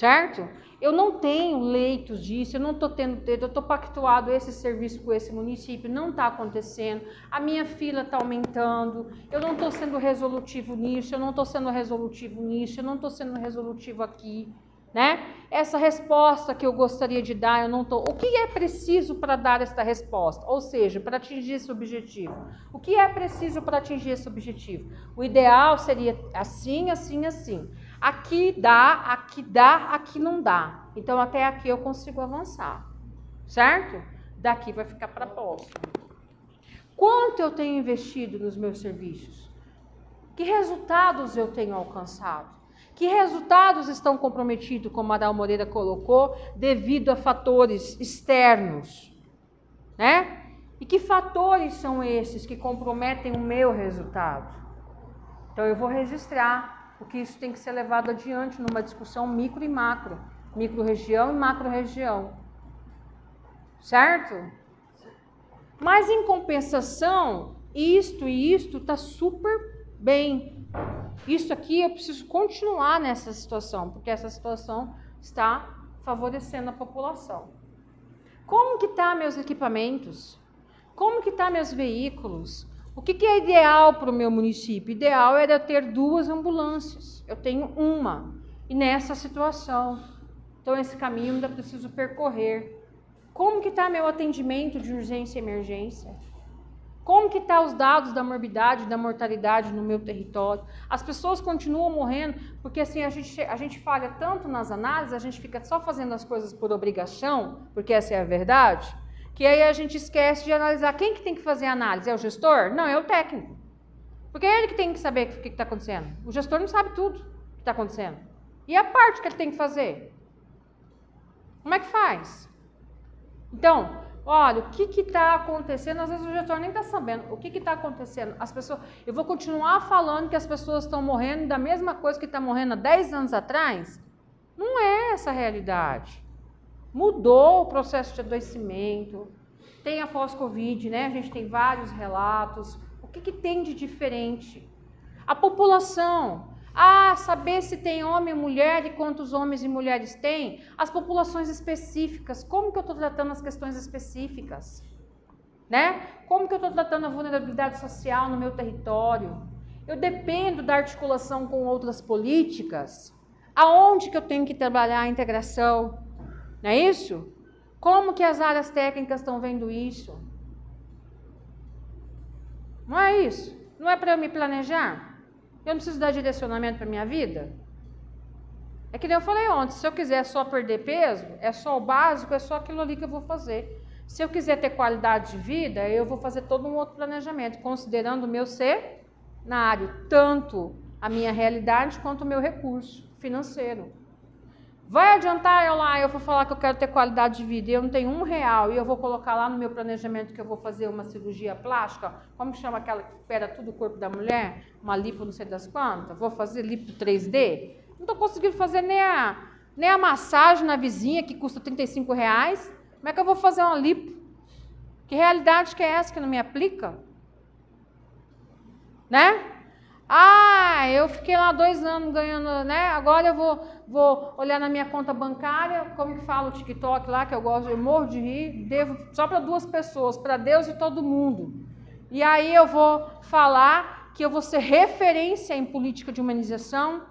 Certo? Eu não tenho leitos disso, eu não estou tendo, eu estou pactuado esse serviço com esse município, não está acontecendo, a minha fila está aumentando, eu não estou sendo resolutivo nisso, eu não estou sendo resolutivo nisso, eu não estou sendo resolutivo aqui, né? Essa resposta que eu gostaria de dar, eu não estou. O que é preciso para dar esta resposta? Ou seja, para atingir esse objetivo. O que é preciso para atingir esse objetivo? O ideal seria assim, assim, assim. Aqui dá, aqui não dá. Então, até aqui eu consigo avançar, certo? Daqui vai ficar para próximo. Quanto eu tenho investido nos meus serviços? Que resultados eu tenho alcançado? Que resultados estão comprometidos, como a Adal Moreira colocou, devido a fatores externos, né? E que fatores são esses que comprometem o meu resultado? Então, eu vou registrar, porque isso tem que ser levado adiante numa discussão micro e macro, micro-região e macro-região, certo? Mas, em compensação, isto e isto está super bem. Isso aqui eu preciso continuar nessa situação, porque essa situação está favorecendo a população. Como que tá meus equipamentos? Como que tá meus veículos? O que é ideal para o meu município? Ideal era ter 2 ambulâncias. Eu tenho uma. E nessa situação, então esse caminho ainda preciso percorrer. Como que está meu atendimento de urgência e emergência? Como que tá os dados da morbidade, da mortalidade no meu território? As pessoas continuam morrendo, porque assim, a gente falha tanto nas análises, a gente fica só fazendo as coisas por obrigação, porque essa é a verdade, que aí a gente esquece de analisar quem que tem que fazer a análise. É o gestor? Não, é o técnico. Porque é ele que tem que saber o que está acontecendo. O gestor não sabe tudo que está acontecendo. E a parte que ele tem que fazer? Como é que faz? Então, olha, o que está acontecendo? Às vezes o gestor nem está sabendo o que está acontecendo. As pessoas, eu vou continuar falando que as pessoas estão morrendo da mesma coisa que está morrendo há 10 anos atrás? Não é essa a realidade. Mudou o processo de adoecimento, tem a pós-Covid, né? A gente tem vários relatos. O que tem de diferente? A população. Saber se tem homem e mulher e quantos homens e mulheres tem. As populações específicas. Como que eu estou tratando as questões específicas? Né? Como que eu estou tratando a vulnerabilidade social no meu território? Eu dependo da articulação com outras políticas. Aonde que eu tenho que trabalhar a integração? Não é isso? Como que as áreas técnicas estão vendo isso? Não é isso? Não é para eu me planejar? Eu não preciso dar direcionamento para a minha vida? É que nem eu falei ontem, se eu quiser só perder peso, é só o básico, é só aquilo ali que eu vou fazer. Se eu quiser ter qualidade de vida, eu vou fazer todo um outro planejamento, considerando o meu cenário, tanto a minha realidade quanto o meu recurso financeiro. Vai adiantar eu vou falar que eu quero ter qualidade de vida e eu não tenho R$1 e eu vou colocar lá no meu planejamento que eu vou fazer uma cirurgia plástica, como que chama aquela que opera tudo o corpo da mulher? Uma lipo não sei das quantas? Vou fazer lipo 3D? Não estou conseguindo fazer nem a massagem na vizinha que custa R$35. Como é que eu vou fazer uma lipo? Que realidade que é essa que não me aplica? Né? Eu fiquei lá 2 anos ganhando, né? Agora eu vou olhar na minha conta bancária, como que fala o TikTok lá, que eu gosto, eu morro de rir, devo só para 2 pessoas, para Deus e todo mundo. E aí eu vou falar que eu vou ser referência em política de humanização.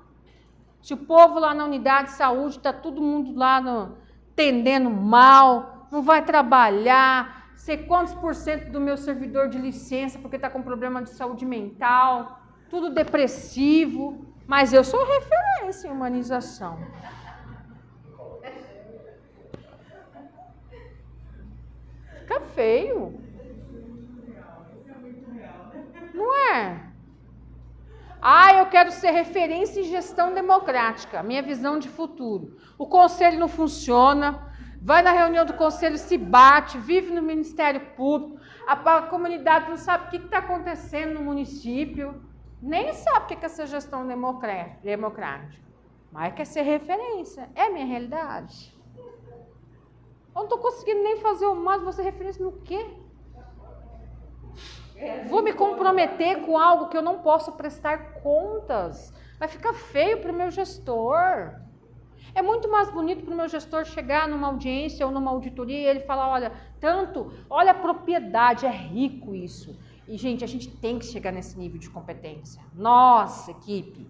Se o povo lá na unidade de saúde está todo mundo lá tendendo mal, não vai trabalhar, sei quantos % do meu servidor de licença porque está com problema de saúde mental, tudo depressivo, mas eu sou referência em humanização. Fica feio. Não é? quero ser referência em gestão democrática, minha visão de futuro. O conselho não funciona, vai na reunião do conselho, se bate, vive no Ministério Público, a comunidade não sabe o que está acontecendo no município, nem sabe o que é essa gestão democrática, mas quer ser referência. É minha realidade. Eu não estou conseguindo nem fazer o mais, vou ser referência no quê? Vou me comprometer com algo que eu não posso prestar contas. Vai ficar feio para o meu gestor. É muito mais bonito para o meu gestor chegar numa audiência ou numa auditoria e ele falar, olha a propriedade, é rico isso. E, gente, a gente tem que chegar nesse nível de competência. Nossa, equipe.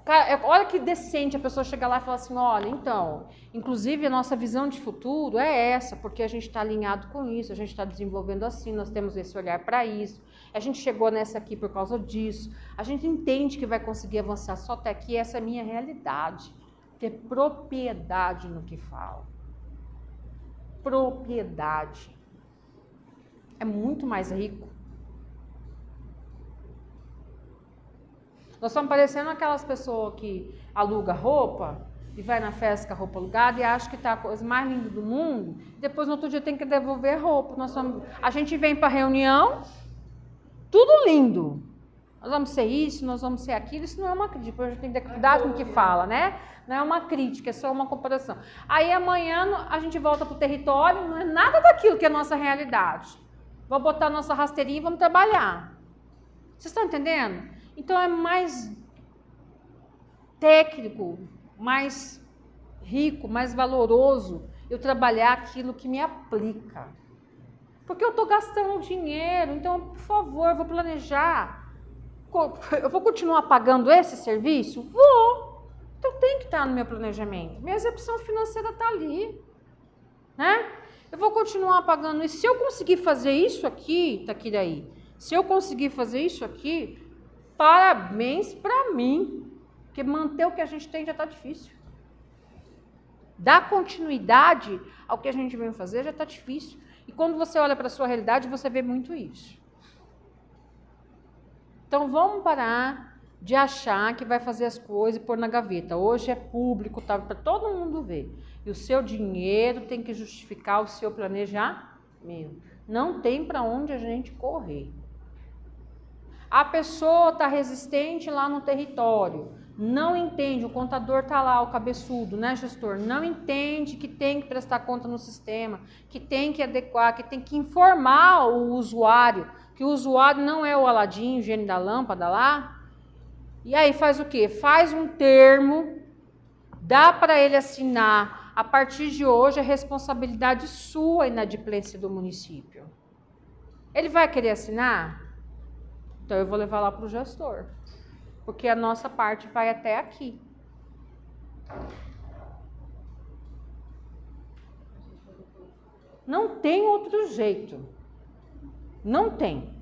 Cara, olha que decente a pessoa chegar lá e falar assim, olha, então, inclusive a nossa visão de futuro é essa, porque a gente está alinhado com isso, a gente está desenvolvendo assim, nós temos esse olhar para isso, a gente chegou nessa aqui por causa disso, a gente entende que vai conseguir avançar só até aqui, essa é a minha realidade. Ter propriedade no que fala. Propriedade. É muito mais rico. Nós estamos parecendo aquelas pessoas que alugam roupa e vai na festa com a roupa alugada e acha que está a coisa mais linda do mundo, depois no outro dia tem que devolver a roupa. A gente vem para a reunião, tudo lindo. Nós vamos ser isso, nós vamos ser aquilo, isso não é uma crítica, a gente tem que ter cuidado com o que fala, né? Não é uma crítica, é só uma comparação. Aí amanhã a gente volta para o território, não é nada daquilo que é a nossa realidade. Vamos botar a nossa rasteirinha e vamos trabalhar. Vocês estão entendendo? Então é mais técnico, mais rico, mais valoroso eu trabalhar aquilo que me aplica. Porque eu estou gastando dinheiro, então, por favor, eu vou planejar. Eu vou continuar pagando esse serviço? Vou. Então tem que estar no meu planejamento. Minha execução financeira está ali. Né? Eu vou continuar pagando isso. Se eu conseguir fazer isso aqui, tá aqui daí. Se eu conseguir fazer isso aqui, parabéns para mim. Porque manter o que a gente tem já está difícil. Dar continuidade ao que a gente vem fazer já está difícil. E quando você olha para a sua realidade, você vê muito isso. Então vamos parar de achar que vai fazer as coisas e pôr na gaveta. Hoje é público, tá, para todo mundo ver. E o seu dinheiro tem que justificar o seu planejamento. Não tem para onde a gente correr. A pessoa está resistente lá no território, não entende, o contador está lá, o cabeçudo, né, gestor, não entende que tem que prestar conta no sistema, que tem que adequar, que tem que informar o usuário, que o usuário não é o Aladim, o gênio da lâmpada lá. E aí faz o quê? Faz um termo, dá para ele assinar, a partir de hoje é responsabilidade sua a inadimplência do município. Ele vai querer assinar? Então eu vou levar lá para o gestor, porque a nossa parte vai até aqui. Não tem outro jeito. Não tem.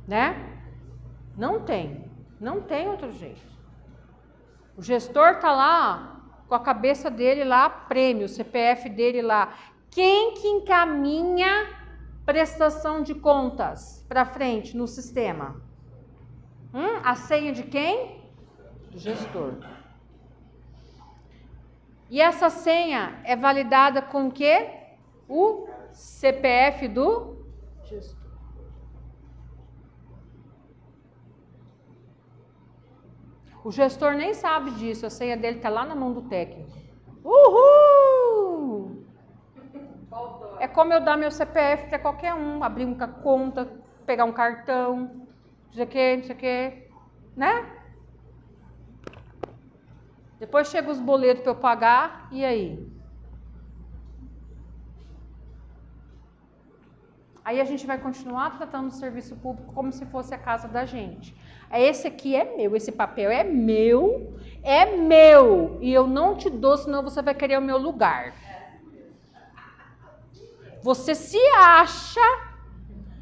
Né? Não tem. Não tem outro jeito. O gestor está lá com a cabeça dele lá, prêmio, o CPF dele lá. Quem que encaminha prestação de contas para frente no sistema? A senha de quem? Do gestor. E essa senha é validada com o quê? O CPF do gestor. O gestor nem sabe disso, a senha dele está lá na mão do técnico. Uhul! É como eu dar meu CPF para qualquer um, abrir uma conta, pegar um cartão, não sei o que, né? Depois chega os boletos para eu pagar, e aí? Aí a gente vai continuar tratando o serviço público como se fosse a casa da gente. Esse aqui é meu, esse papel é meu, e eu não te dou, senão você vai querer o meu lugar. Você se acha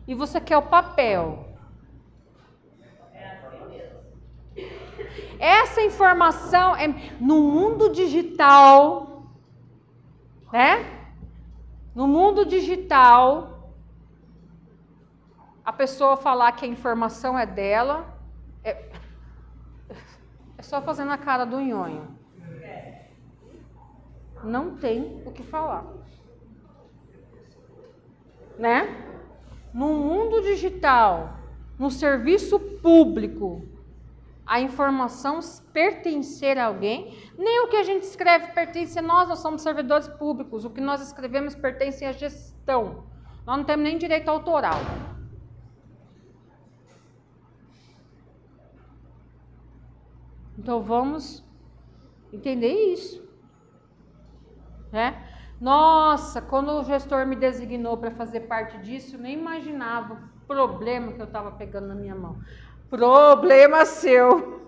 e você quer o papel. Essa informação é no mundo digital, né? No mundo digital, a pessoa falar que a informação é dela, só fazendo a cara do nhonho. Não tem o que falar. Né? No mundo digital, no serviço público, a informação pertencer a alguém, nem o que a gente escreve pertence a nós, nós somos servidores públicos, o que nós escrevemos pertence à gestão. Nós não temos nem direito autoral. Então vamos entender isso, né? Nossa, quando o gestor me designou para fazer parte disso, eu nem imaginava o problema que eu estava pegando na minha mão. Problema seu.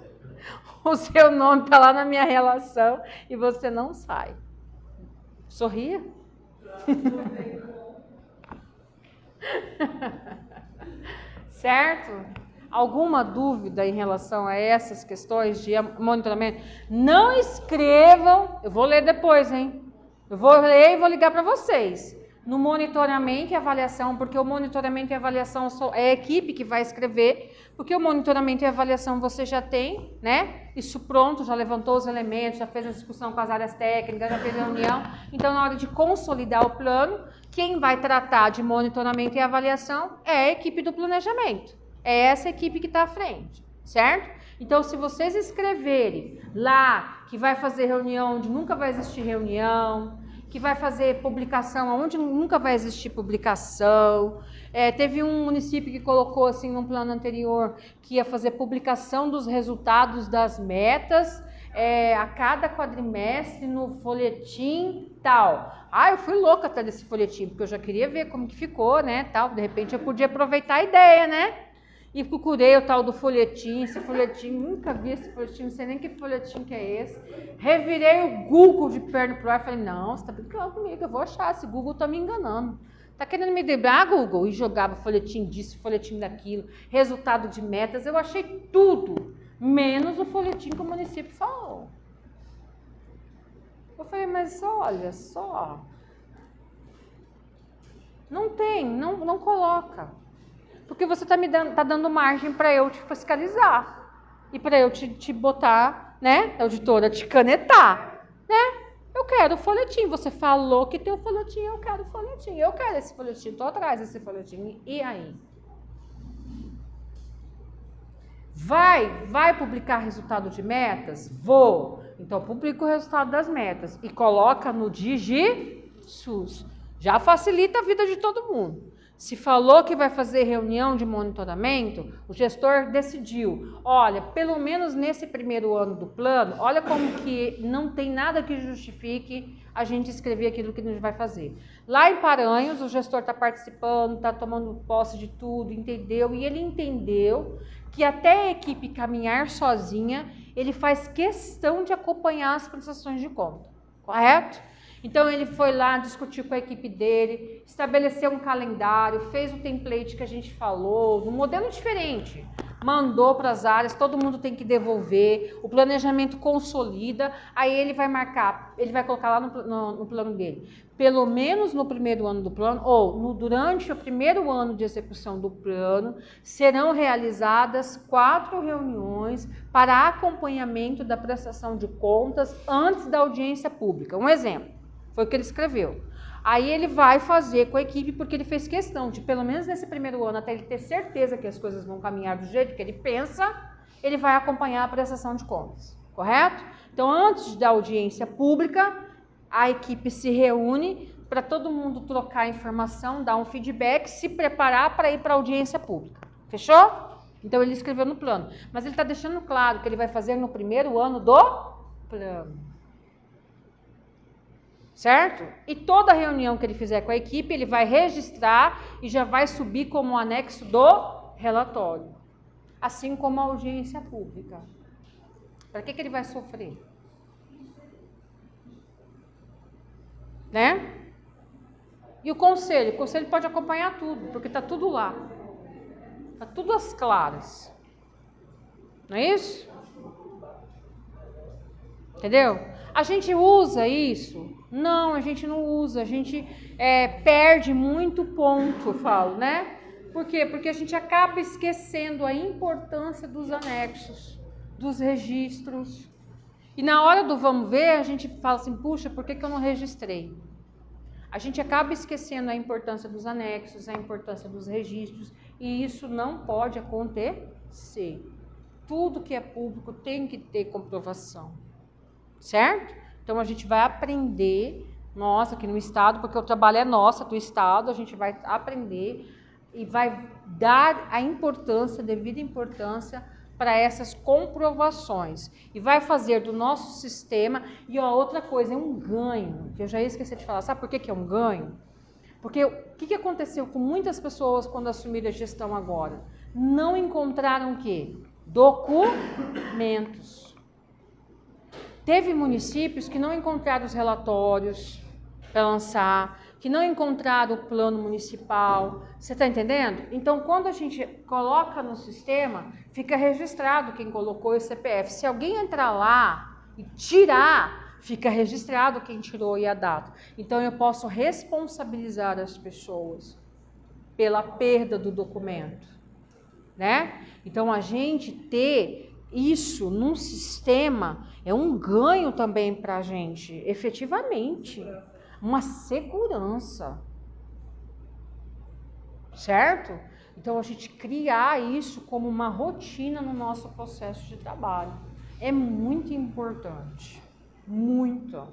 O seu nome está lá na minha relação e você não sai. Sorria. Certo? Alguma dúvida em relação a essas questões de monitoramento? Não escrevam, eu vou ler depois, hein? Eu vou ler e vou ligar para vocês. No monitoramento e avaliação, porque o monitoramento e avaliação é a equipe que vai escrever, porque o monitoramento e avaliação você já tem, né? Isso pronto, já levantou os elementos, já fez a discussão com as áreas técnicas, já fez a reunião. Então, na hora de consolidar o plano, quem vai tratar de monitoramento e avaliação é a equipe do planejamento. É essa equipe que está à frente, certo? Então, se vocês escreverem lá que vai fazer reunião onde nunca vai existir reunião, que vai fazer publicação onde nunca vai existir publicação. Teve um município que colocou assim num plano anterior que ia fazer publicação dos resultados das metas a cada quadrimestre no folhetim tal. Eu fui louca até desse folhetim, porque eu já queria ver como que ficou, né, tal. De repente eu podia aproveitar a ideia, né? E procurei o tal do folhetim, esse folhetim, nunca vi esse folhetim, não sei nem que folhetim que é esse. Revirei o Google de perna pro ar e falei, não, você tá brincando comigo, eu vou achar, esse Google tá me enganando. Tá querendo me driblar, Google? E jogava folhetim disso, folhetim daquilo, resultado de metas, eu achei tudo, menos o folhetim que o município falou. Eu falei, mas olha só, não tem, não coloca. Porque você tá dando margem para eu te fiscalizar e para eu te botar, né, auditora, te canetar, né? Eu quero o folhetim. Você falou que tem o folhetim, eu quero o folhetim. Eu quero esse folhetim, tô atrás desse folhetim. E aí? Vai publicar resultado de metas? Vou. Então, publica o resultado das metas e coloca no DigiSUS. Já facilita a vida de todo mundo. Se falou que vai fazer reunião de monitoramento, o gestor decidiu, olha, pelo menos nesse primeiro ano do plano, olha como que não tem nada que justifique a gente escrever aquilo que a gente vai fazer. Lá em Paranhos, o gestor está participando, está tomando posse de tudo, entendeu? E ele entendeu que até a equipe caminhar sozinha, ele faz questão de acompanhar as prestações de conta, correto? Então ele foi lá, discutiu com a equipe dele, estabeleceu um calendário, fez o template que a gente falou, um modelo diferente, mandou para as áreas, todo mundo tem que devolver, o planejamento consolida, aí ele vai marcar, ele vai colocar lá no plano dele, pelo menos no primeiro ano do plano, ou durante o primeiro ano de execução do plano, serão realizadas 4 reuniões para acompanhamento da prestação de contas antes da audiência pública. Um exemplo. Foi o que ele escreveu. Aí ele vai fazer com a equipe, porque ele fez questão de, pelo menos nesse primeiro ano, até ele ter certeza que as coisas vão caminhar do jeito que ele pensa, ele vai acompanhar a prestação de contas, correto? Então, antes da audiência pública, a equipe se reúne para todo mundo trocar informação, dar um feedback, se preparar para ir para a audiência pública. Fechou? Então, ele escreveu no plano. Mas ele está deixando claro que ele vai fazer no primeiro ano do plano. Certo? E toda reunião que ele fizer com a equipe, ele vai registrar e já vai subir como anexo do relatório. Assim como a audiência pública. Para que ele vai sofrer? Né? E o conselho? O conselho pode acompanhar tudo, porque está tudo lá. Está tudo às claras. Não é isso? Entendeu? A gente usa isso? Não, a gente não usa, a gente perde muito ponto, eu falo, né? Por quê? Porque a gente acaba esquecendo a importância dos anexos. dos registros. E na hora do vamos ver, a gente fala assim, puxa, por que eu não registrei? A gente acaba esquecendo a importância dos anexos, a importância dos registros, e isso não pode acontecer. Tudo que é público tem que ter comprovação, certo? Então a gente vai aprender, nós aqui no estado, porque o trabalho é nosso, do estado, a gente vai aprender e vai dar a importância, devida importância para essas comprovações e vai fazer do nosso sistema. E ó, outra coisa, é um ganho, que eu já ia esquecer de falar. Sabe por que é um ganho? Porque o que aconteceu com muitas pessoas quando assumiram a gestão agora? Não encontraram o quê? Documentos. Teve municípios que não encontraram os relatórios para lançar, que não encontraram o plano municipal. Você está entendendo? Então, quando a gente coloca no sistema, fica registrado quem colocou o CPF. Se alguém entrar lá e tirar, fica registrado quem tirou e a data. Então, eu posso responsabilizar as pessoas pela perda do documento, né? Então, a gente ter isso num sistema é um ganho também para a gente, efetivamente. Uma segurança, certo? Então a gente criar isso como uma rotina no nosso processo de trabalho é muito importante, muito,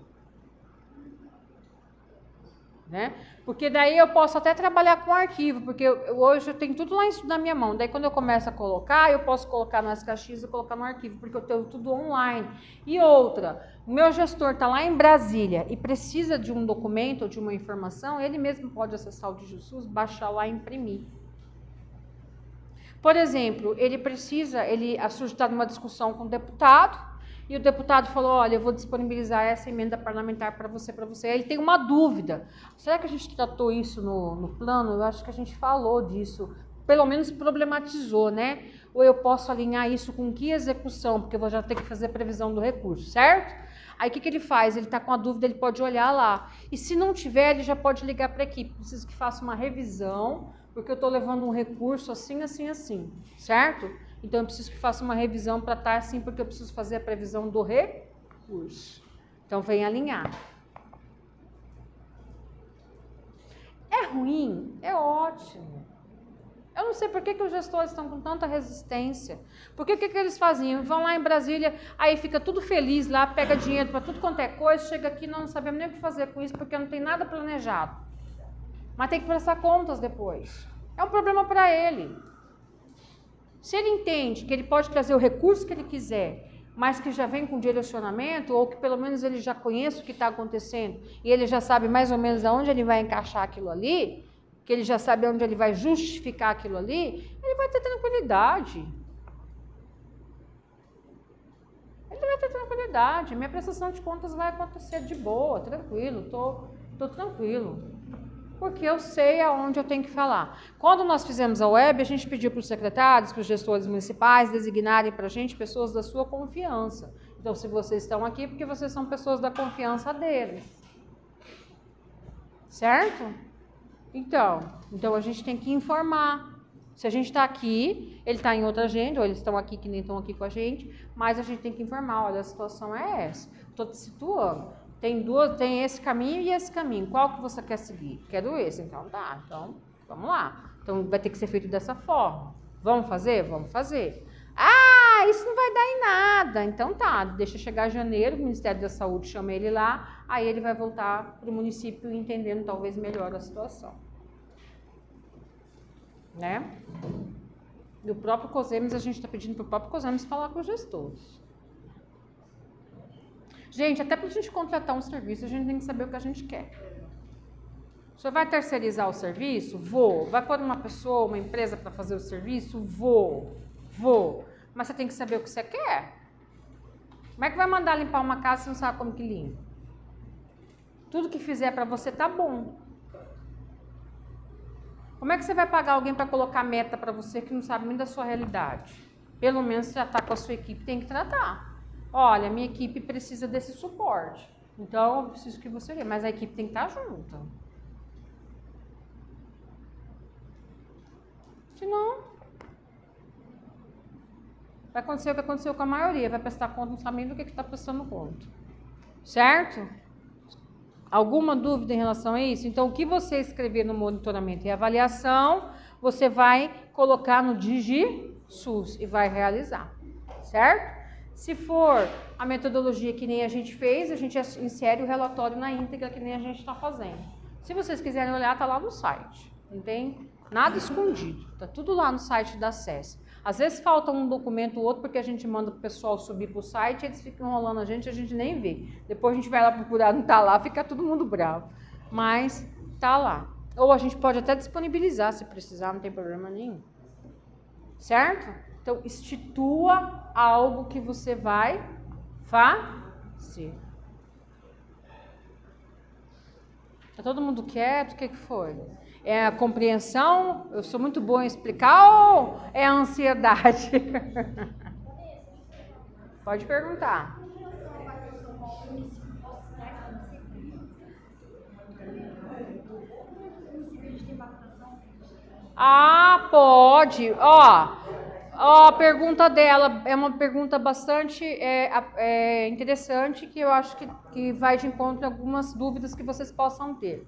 né? Porque daí eu posso até trabalhar com arquivo, porque hoje eu tenho tudo lá na minha mão. Daí quando eu começo a colocar, eu posso colocar nas caixinhas e colocar no arquivo, porque eu tenho tudo online. E outra, o meu gestor está lá em Brasília e precisa de um documento ou de uma informação, ele mesmo pode acessar o DigiSUS, baixar lá e imprimir. Por exemplo, ele está numa discussão com o deputado, e o deputado falou, olha, eu vou disponibilizar essa emenda parlamentar para você. Aí ele tem uma dúvida. Será que a gente tratou isso no plano? Eu acho que a gente falou disso, pelo menos problematizou, né? Ou eu posso alinhar isso com que execução, porque eu vou já ter que fazer previsão do recurso, certo? Aí o que ele faz? Ele está com a dúvida, ele pode olhar lá. E se não tiver, ele já pode ligar para a equipe. Preciso que faça uma revisão, porque eu estou levando um recurso assim, assim, assim, certo? Então, eu preciso que faça uma revisão para estar assim, porque eu preciso fazer a previsão do recurso. Então, vem alinhar. É ruim? É ótimo. Eu não sei por que os gestores estão com tanta resistência. Porque o que eles faziam? Vão lá em Brasília, aí fica tudo feliz lá, pega dinheiro para tudo quanto é coisa, chega aqui, não sabemos nem o que fazer com isso, porque não tem nada planejado. Mas tem que prestar contas depois. É um problema para ele. Se ele entende que ele pode trazer o recurso que ele quiser, mas que já vem com direcionamento, ou que pelo menos ele já conhece o que está acontecendo, e ele já sabe mais ou menos aonde ele vai encaixar aquilo ali, que ele já sabe onde ele vai justificar aquilo ali, ele vai ter tranquilidade. Ele vai ter tranquilidade. Minha prestação de contas vai acontecer de boa, tranquilo, tô tranquilo. Porque eu sei aonde eu tenho que falar. Quando nós fizemos a web, a gente pediu para os secretários, para os gestores municipais, designarem para a gente pessoas da sua confiança. Então, se vocês estão aqui, porque vocês são pessoas da confiança deles. Certo? Então a gente tem que informar. Se a gente está aqui, ele está em outra agenda, ou eles estão aqui que nem estão aqui com a gente, mas a gente tem que informar, olha, a situação é essa. Estou te situando. Tem esse caminho e esse caminho. Qual que você quer seguir? Quero esse. Então tá, então vamos lá. Então vai ter que ser feito dessa forma. Vamos fazer? Vamos fazer. Ah, isso não vai dar em nada. Então tá, deixa chegar janeiro, o Ministério da Saúde chama ele lá, aí ele vai voltar para o município entendendo talvez melhor a situação. Né? E o próprio COSEMES, a gente está pedindo para o próprio COSEMES falar com os gestores. Gente, até para a gente contratar um serviço, a gente tem que saber o que a gente quer. Você vai terceirizar o serviço? Vou. Vai pôr uma pessoa, uma empresa para fazer o serviço? Vou. Mas você tem que saber o que você quer. Como é que vai mandar limpar uma casa se não sabe como que limpa? Tudo que fizer para você tá bom. Como é que você vai pagar alguém para colocar meta para você que não sabe nem da sua realidade? Pelo menos tratar com a sua equipe tem que tratar. Olha, minha equipe precisa desse suporte. Então, eu preciso que você veja. Mas a equipe tem que estar junta. Senão... vai acontecer o que aconteceu com a maioria, vai prestar conta, não sabe nem do que está prestando conta. Certo? Alguma dúvida em relação a isso? Então, o que você escrever no monitoramento e avaliação, você vai colocar no DigiSUS e vai realizar, certo? Se for a metodologia que nem a gente fez, a gente insere o relatório na íntegra que nem a gente está fazendo. Se vocês quiserem olhar, tá lá no site, não tem nada escondido, tá tudo lá no site da SESC. Às vezes falta um documento ou outro porque a gente manda o pessoal subir para o site, eles ficam enrolando a gente nem vê. Depois a gente vai lá procurar, não tá lá, fica todo mundo bravo. Mas tá lá. Ou a gente pode até disponibilizar se precisar, não tem problema nenhum. Certo? Então, institua algo que você vai fazer. Tá todo mundo quieto? O que foi? É a compreensão? Eu sou muito boa em explicar ou é a ansiedade? Pode perguntar. Ah, pode. Ó, a pergunta dela é uma pergunta bastante interessante que eu acho que vai de encontro a algumas dúvidas que vocês possam ter.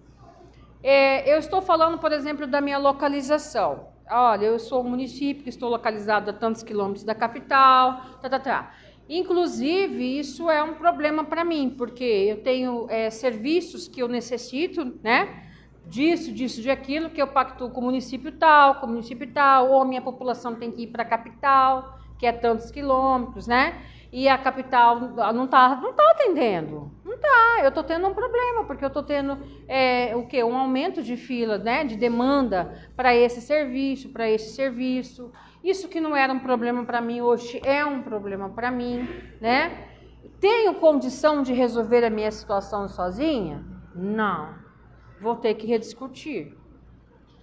Eu estou falando, por exemplo, da minha localização. Olha, eu sou um município que estou localizado a tantos quilômetros da capital, Inclusive, isso é um problema para mim, porque eu tenho serviços que eu necessito, né? Disso, de aquilo, que eu pactuo com o município tal, ou a minha população tem que ir para a capital, que é tantos quilômetros, né? E a capital não tá atendendo. Não tá, eu tô tendo um problema, porque eu tô tendo um aumento de fila, né? De demanda para esse serviço. Isso que não era um problema para mim, hoje é um problema para mim, né? Tenho condição de resolver a minha situação sozinha? Não. Vou ter que rediscutir.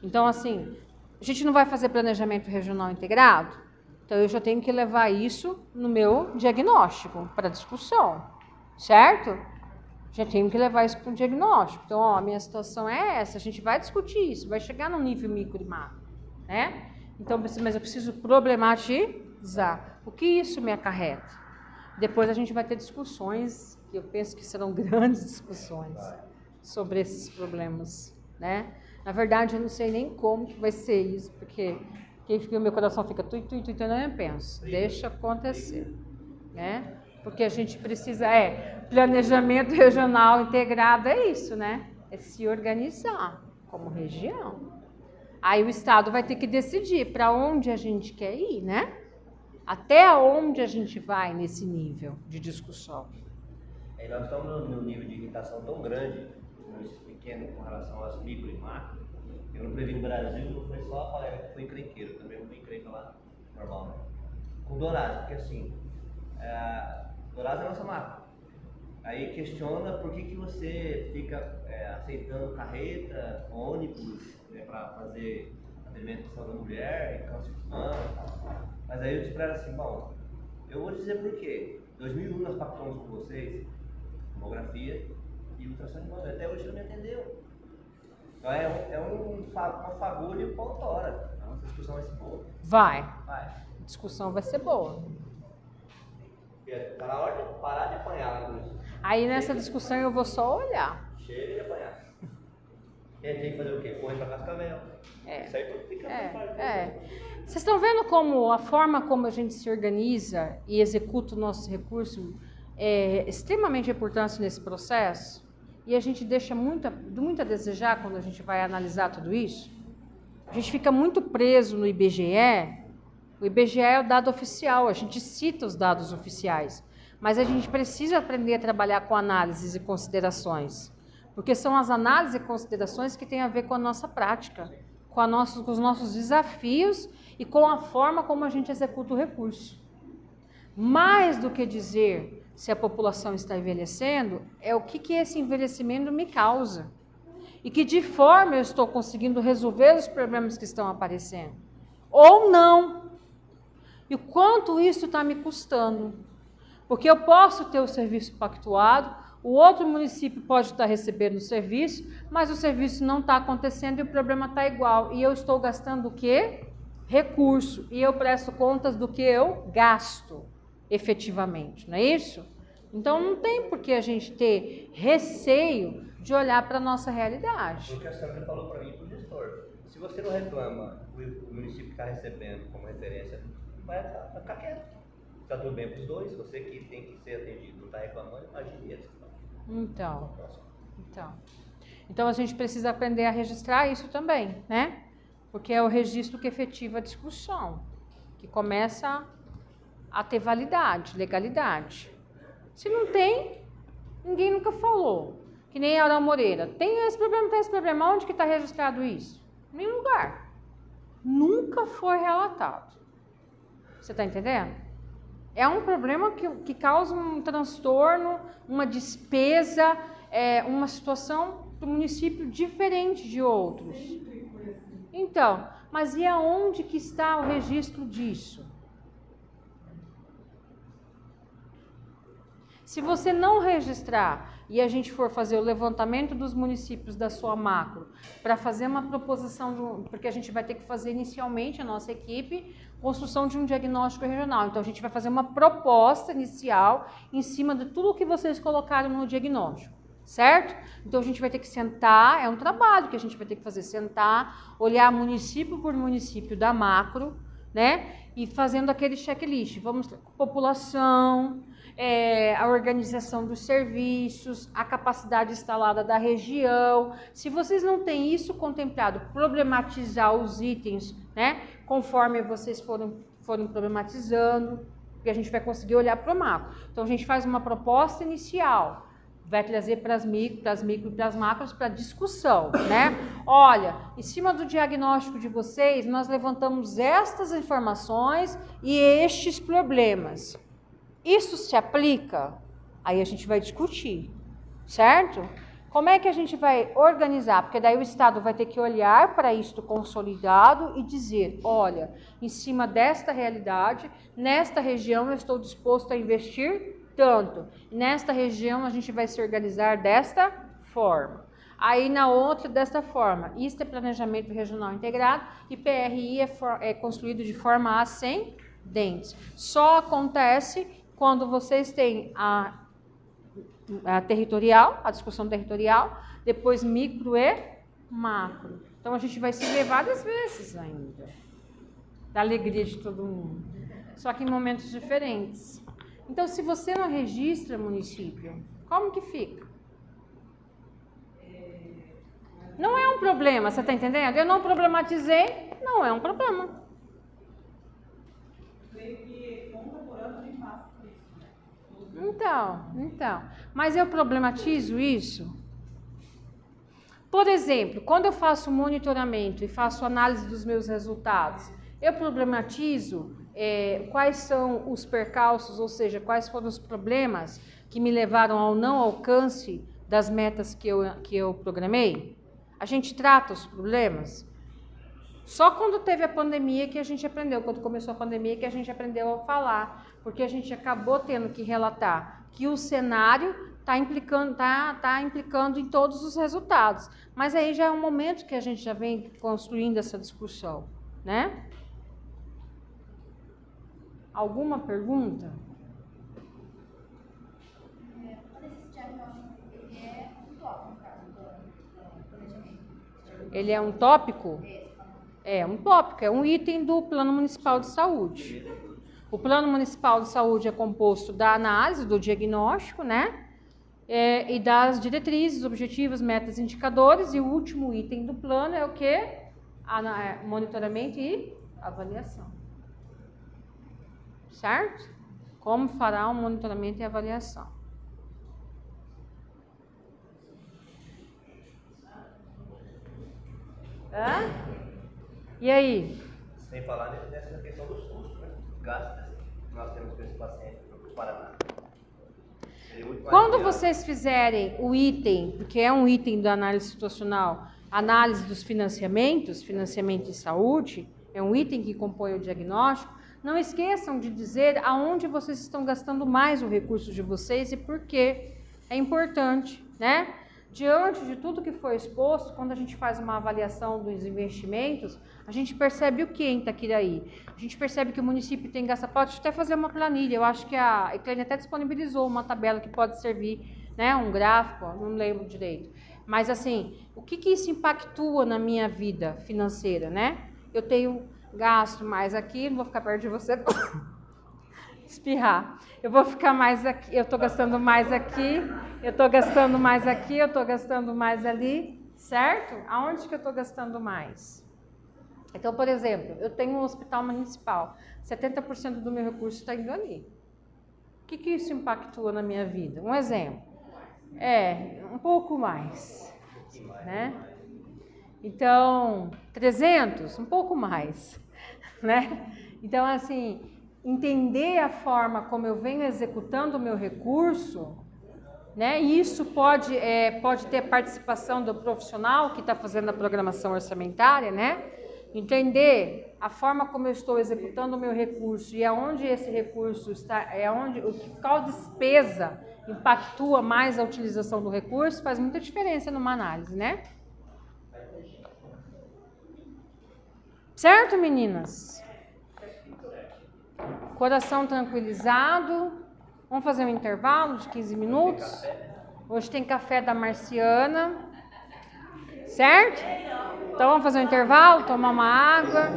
Então, assim, a gente não vai fazer planejamento regional integrado? Então, eu já tenho que levar isso no meu diagnóstico para discussão, certo? Já tenho que levar isso para um diagnóstico. Então, ó, a minha situação é essa, a gente vai discutir isso, vai chegar no nível micro e macro, né? Então, mas eu preciso problematizar. O que isso me acarreta? Depois a gente vai ter discussões, que eu penso que serão grandes discussões sobre esses problemas, né? Na verdade, eu não sei nem como que vai ser isso, porque o meu coração fica eu não penso, deixa acontecer, né? Porque a gente precisa, planejamento regional integrado é isso, né? É se organizar como região. Aí o Estado vai ter que decidir para onde a gente quer ir, né? Até onde a gente vai nesse nível de discussão. Nós estamos num nível de irritação tão grande, município pequeno, com relação às micro e macro. Eu não previ no Brasil, não foi só a palestra que foi encrenqueiro, também não fui encrenca lá, normal, né? Com Dourado, porque assim, Dourado é nossa macro. Aí questiona por que você fica aceitando carreta, ônibus, para fazer atendimento de saúde da mulher e câncer de mama e tal. Mas aí eu disse para ela assim, bom, eu vou dizer por quê. Em 2001 nós pactuamos com vocês tomografia e ultrassom de mama. Até hoje não me atendeu. Então uma fagulha e o pau tora. A nossa discussão vai ser boa. Vai. A discussão vai ser boa. Tá na hora de parar de apanhar, Luiz. Aí nessa discussão eu vou só olhar. Chega de apanhar. E aí tem que fazer o quê? Correr pra Cascavel. Isso aí tudo fica Vocês estão vendo como a forma como a gente se organiza e executa o nosso recurso é extremamente importante nesse processo? E a gente deixa muito a desejar quando a gente vai analisar tudo isso? A gente fica muito preso no IBGE. O IBGE é o dado oficial, a gente cita os dados oficiais, mas a gente precisa aprender a trabalhar com análises e considerações, porque são as análises e considerações que têm a ver com a nossa prática, com os nossos desafios e com a forma como a gente executa o recurso. Mais do que dizer se a população está envelhecendo, é o que esse envelhecimento me causa e que de forma eu estou conseguindo resolver os problemas que estão aparecendo, ou não. E o quanto isso está me custando. Porque eu posso ter o serviço pactuado, o outro município pode estar recebendo o serviço, mas o serviço não está acontecendo e o problema está igual. E eu estou gastando o quê? recurso e eu presto contas do que eu gasto efetivamente, não é isso? Então não tem por que a gente ter receio de olhar para a nossa realidade. Foi o que a Sandra falou para mim e para o gestor. Se você não reclama o município está recebendo como referência, vai ficar quieto. Está tudo bem para os dois, você que tem que ser atendido, não está reclamando, imagine eles. Então a gente precisa aprender a registrar isso também, né? Porque é o registro que efetiva a discussão, que começa a ter validade, legalidade. Se não tem, ninguém nunca falou. Que nem Aurel Moreira. Tem esse problema. Onde que está registrado isso? Em nenhum lugar. Nunca foi relatado. Você está entendendo? É um problema que causa um transtorno, uma despesa, uma situação do município diferente de outros. Então, mas e aonde que está o registro disso? Se você não registrar e a gente for fazer o levantamento dos municípios da sua macro para fazer uma proposição, porque a gente vai ter que fazer inicialmente, a nossa equipe, construção de um diagnóstico regional. Então a gente vai fazer uma proposta inicial em cima de tudo que vocês colocaram no diagnóstico, certo? Então a gente vai ter que sentar, é um trabalho que a gente vai ter que fazer, sentar, olhar município por município da macro, né? E fazendo aquele checklist, vamos, população, a organização dos serviços, a capacidade instalada da região. Se vocês não têm isso contemplado, problematizar os itens, né, conforme vocês forem problematizando, porque a gente vai conseguir olhar para o macro. Então a gente faz uma proposta inicial, vai trazer para as micro e para as macros para discussão, né? Olha, em cima do diagnóstico de vocês, nós levantamos estas informações e estes problemas. Isso se aplica? Aí a gente vai discutir, certo? Como é que a gente vai organizar? Porque daí o Estado vai ter que olhar para isto consolidado e dizer, olha, em cima desta realidade, nesta região eu estou disposto a investir tanto. Nesta região a gente vai se organizar desta forma. Aí na outra, desta forma. Isto é planejamento regional integrado e PRI é construído de forma ascendente. Só acontece quando vocês têm a territorial, a discussão territorial, depois micro e macro. Então a gente vai se ver várias vezes ainda, da alegria de todo mundo, só que em momentos diferentes. Então se você não registra município, como que fica? Não é um problema, você está entendendo? Eu não problematizei, não é um problema. Então, mas eu problematizo isso? Por exemplo, quando eu faço monitoramento e faço análise dos meus resultados, eu problematizo quais são os percalços, ou seja, quais foram os problemas que me levaram ao não alcance das metas que eu programei? A gente trata os problemas? Só quando teve a pandemia que a gente aprendeu, quando começou a pandemia que a gente aprendeu a falar, porque a gente acabou tendo que relatar que o cenário está implicando em todos os resultados. Mas aí já é um momento que a gente já vem construindo essa discussão, né? Alguma pergunta? Esse diagnóstico, ele é um tópico, no caso, do planejamento. Ele é um tópico? É um tópico, é um item do Plano Municipal de Saúde. O Plano Municipal de Saúde é composto da análise, do diagnóstico, né? E das diretrizes, objetivos, metas, indicadores. E o último item do plano é o quê? Monitoramento e avaliação. Certo? Como fará o monitoramento e avaliação? E aí? Sem falar dessa questão dos custos, né? Gastos que nós temos com esse paciente no Paraná. Quando vocês fizerem o item, porque é um item da análise situacional, análise dos financiamentos, financiamento de saúde, é um item que compõe o diagnóstico, não esqueçam de dizer aonde vocês estão gastando mais o recurso de vocês e por quê. É importante, né? diante de tudo que foi exposto, quando a gente faz uma avaliação dos investimentos, a gente percebe o que em Itaquiraí? A gente percebe que o município tem gasto, pode até fazer uma planilha, eu acho que a Eclene até disponibilizou uma tabela que pode servir, né, um gráfico, não lembro direito. Mas assim, o que isso impactua na minha vida financeira, né? Eu tenho gasto mais aqui, não vou ficar perto de você, espirrar. Eu vou ficar mais aqui, eu tô gastando mais aqui, eu tô gastando mais aqui, eu tô gastando mais ali, certo? Aonde que eu tô gastando mais? Então, por exemplo, eu tenho um hospital municipal, 70% do meu recurso está indo ali. O que isso impactua na minha vida? Um exemplo. Um pouco mais, né? Então, 300, um pouco mais, né? Então, assim, entender a forma como eu venho executando o meu recurso, né? Isso pode ter participação do profissional que está fazendo a programação orçamentária, né? Entender a forma como eu estou executando o meu recurso e aonde esse recurso está, qual despesa impactua mais a utilização do recurso, faz muita diferença numa análise, né? Certo, meninas? Coração tranquilizado. Vamos fazer um intervalo de 15 minutos? Hoje tem café da Marciana. Certo? Então vamos fazer um intervalo, tomar uma água.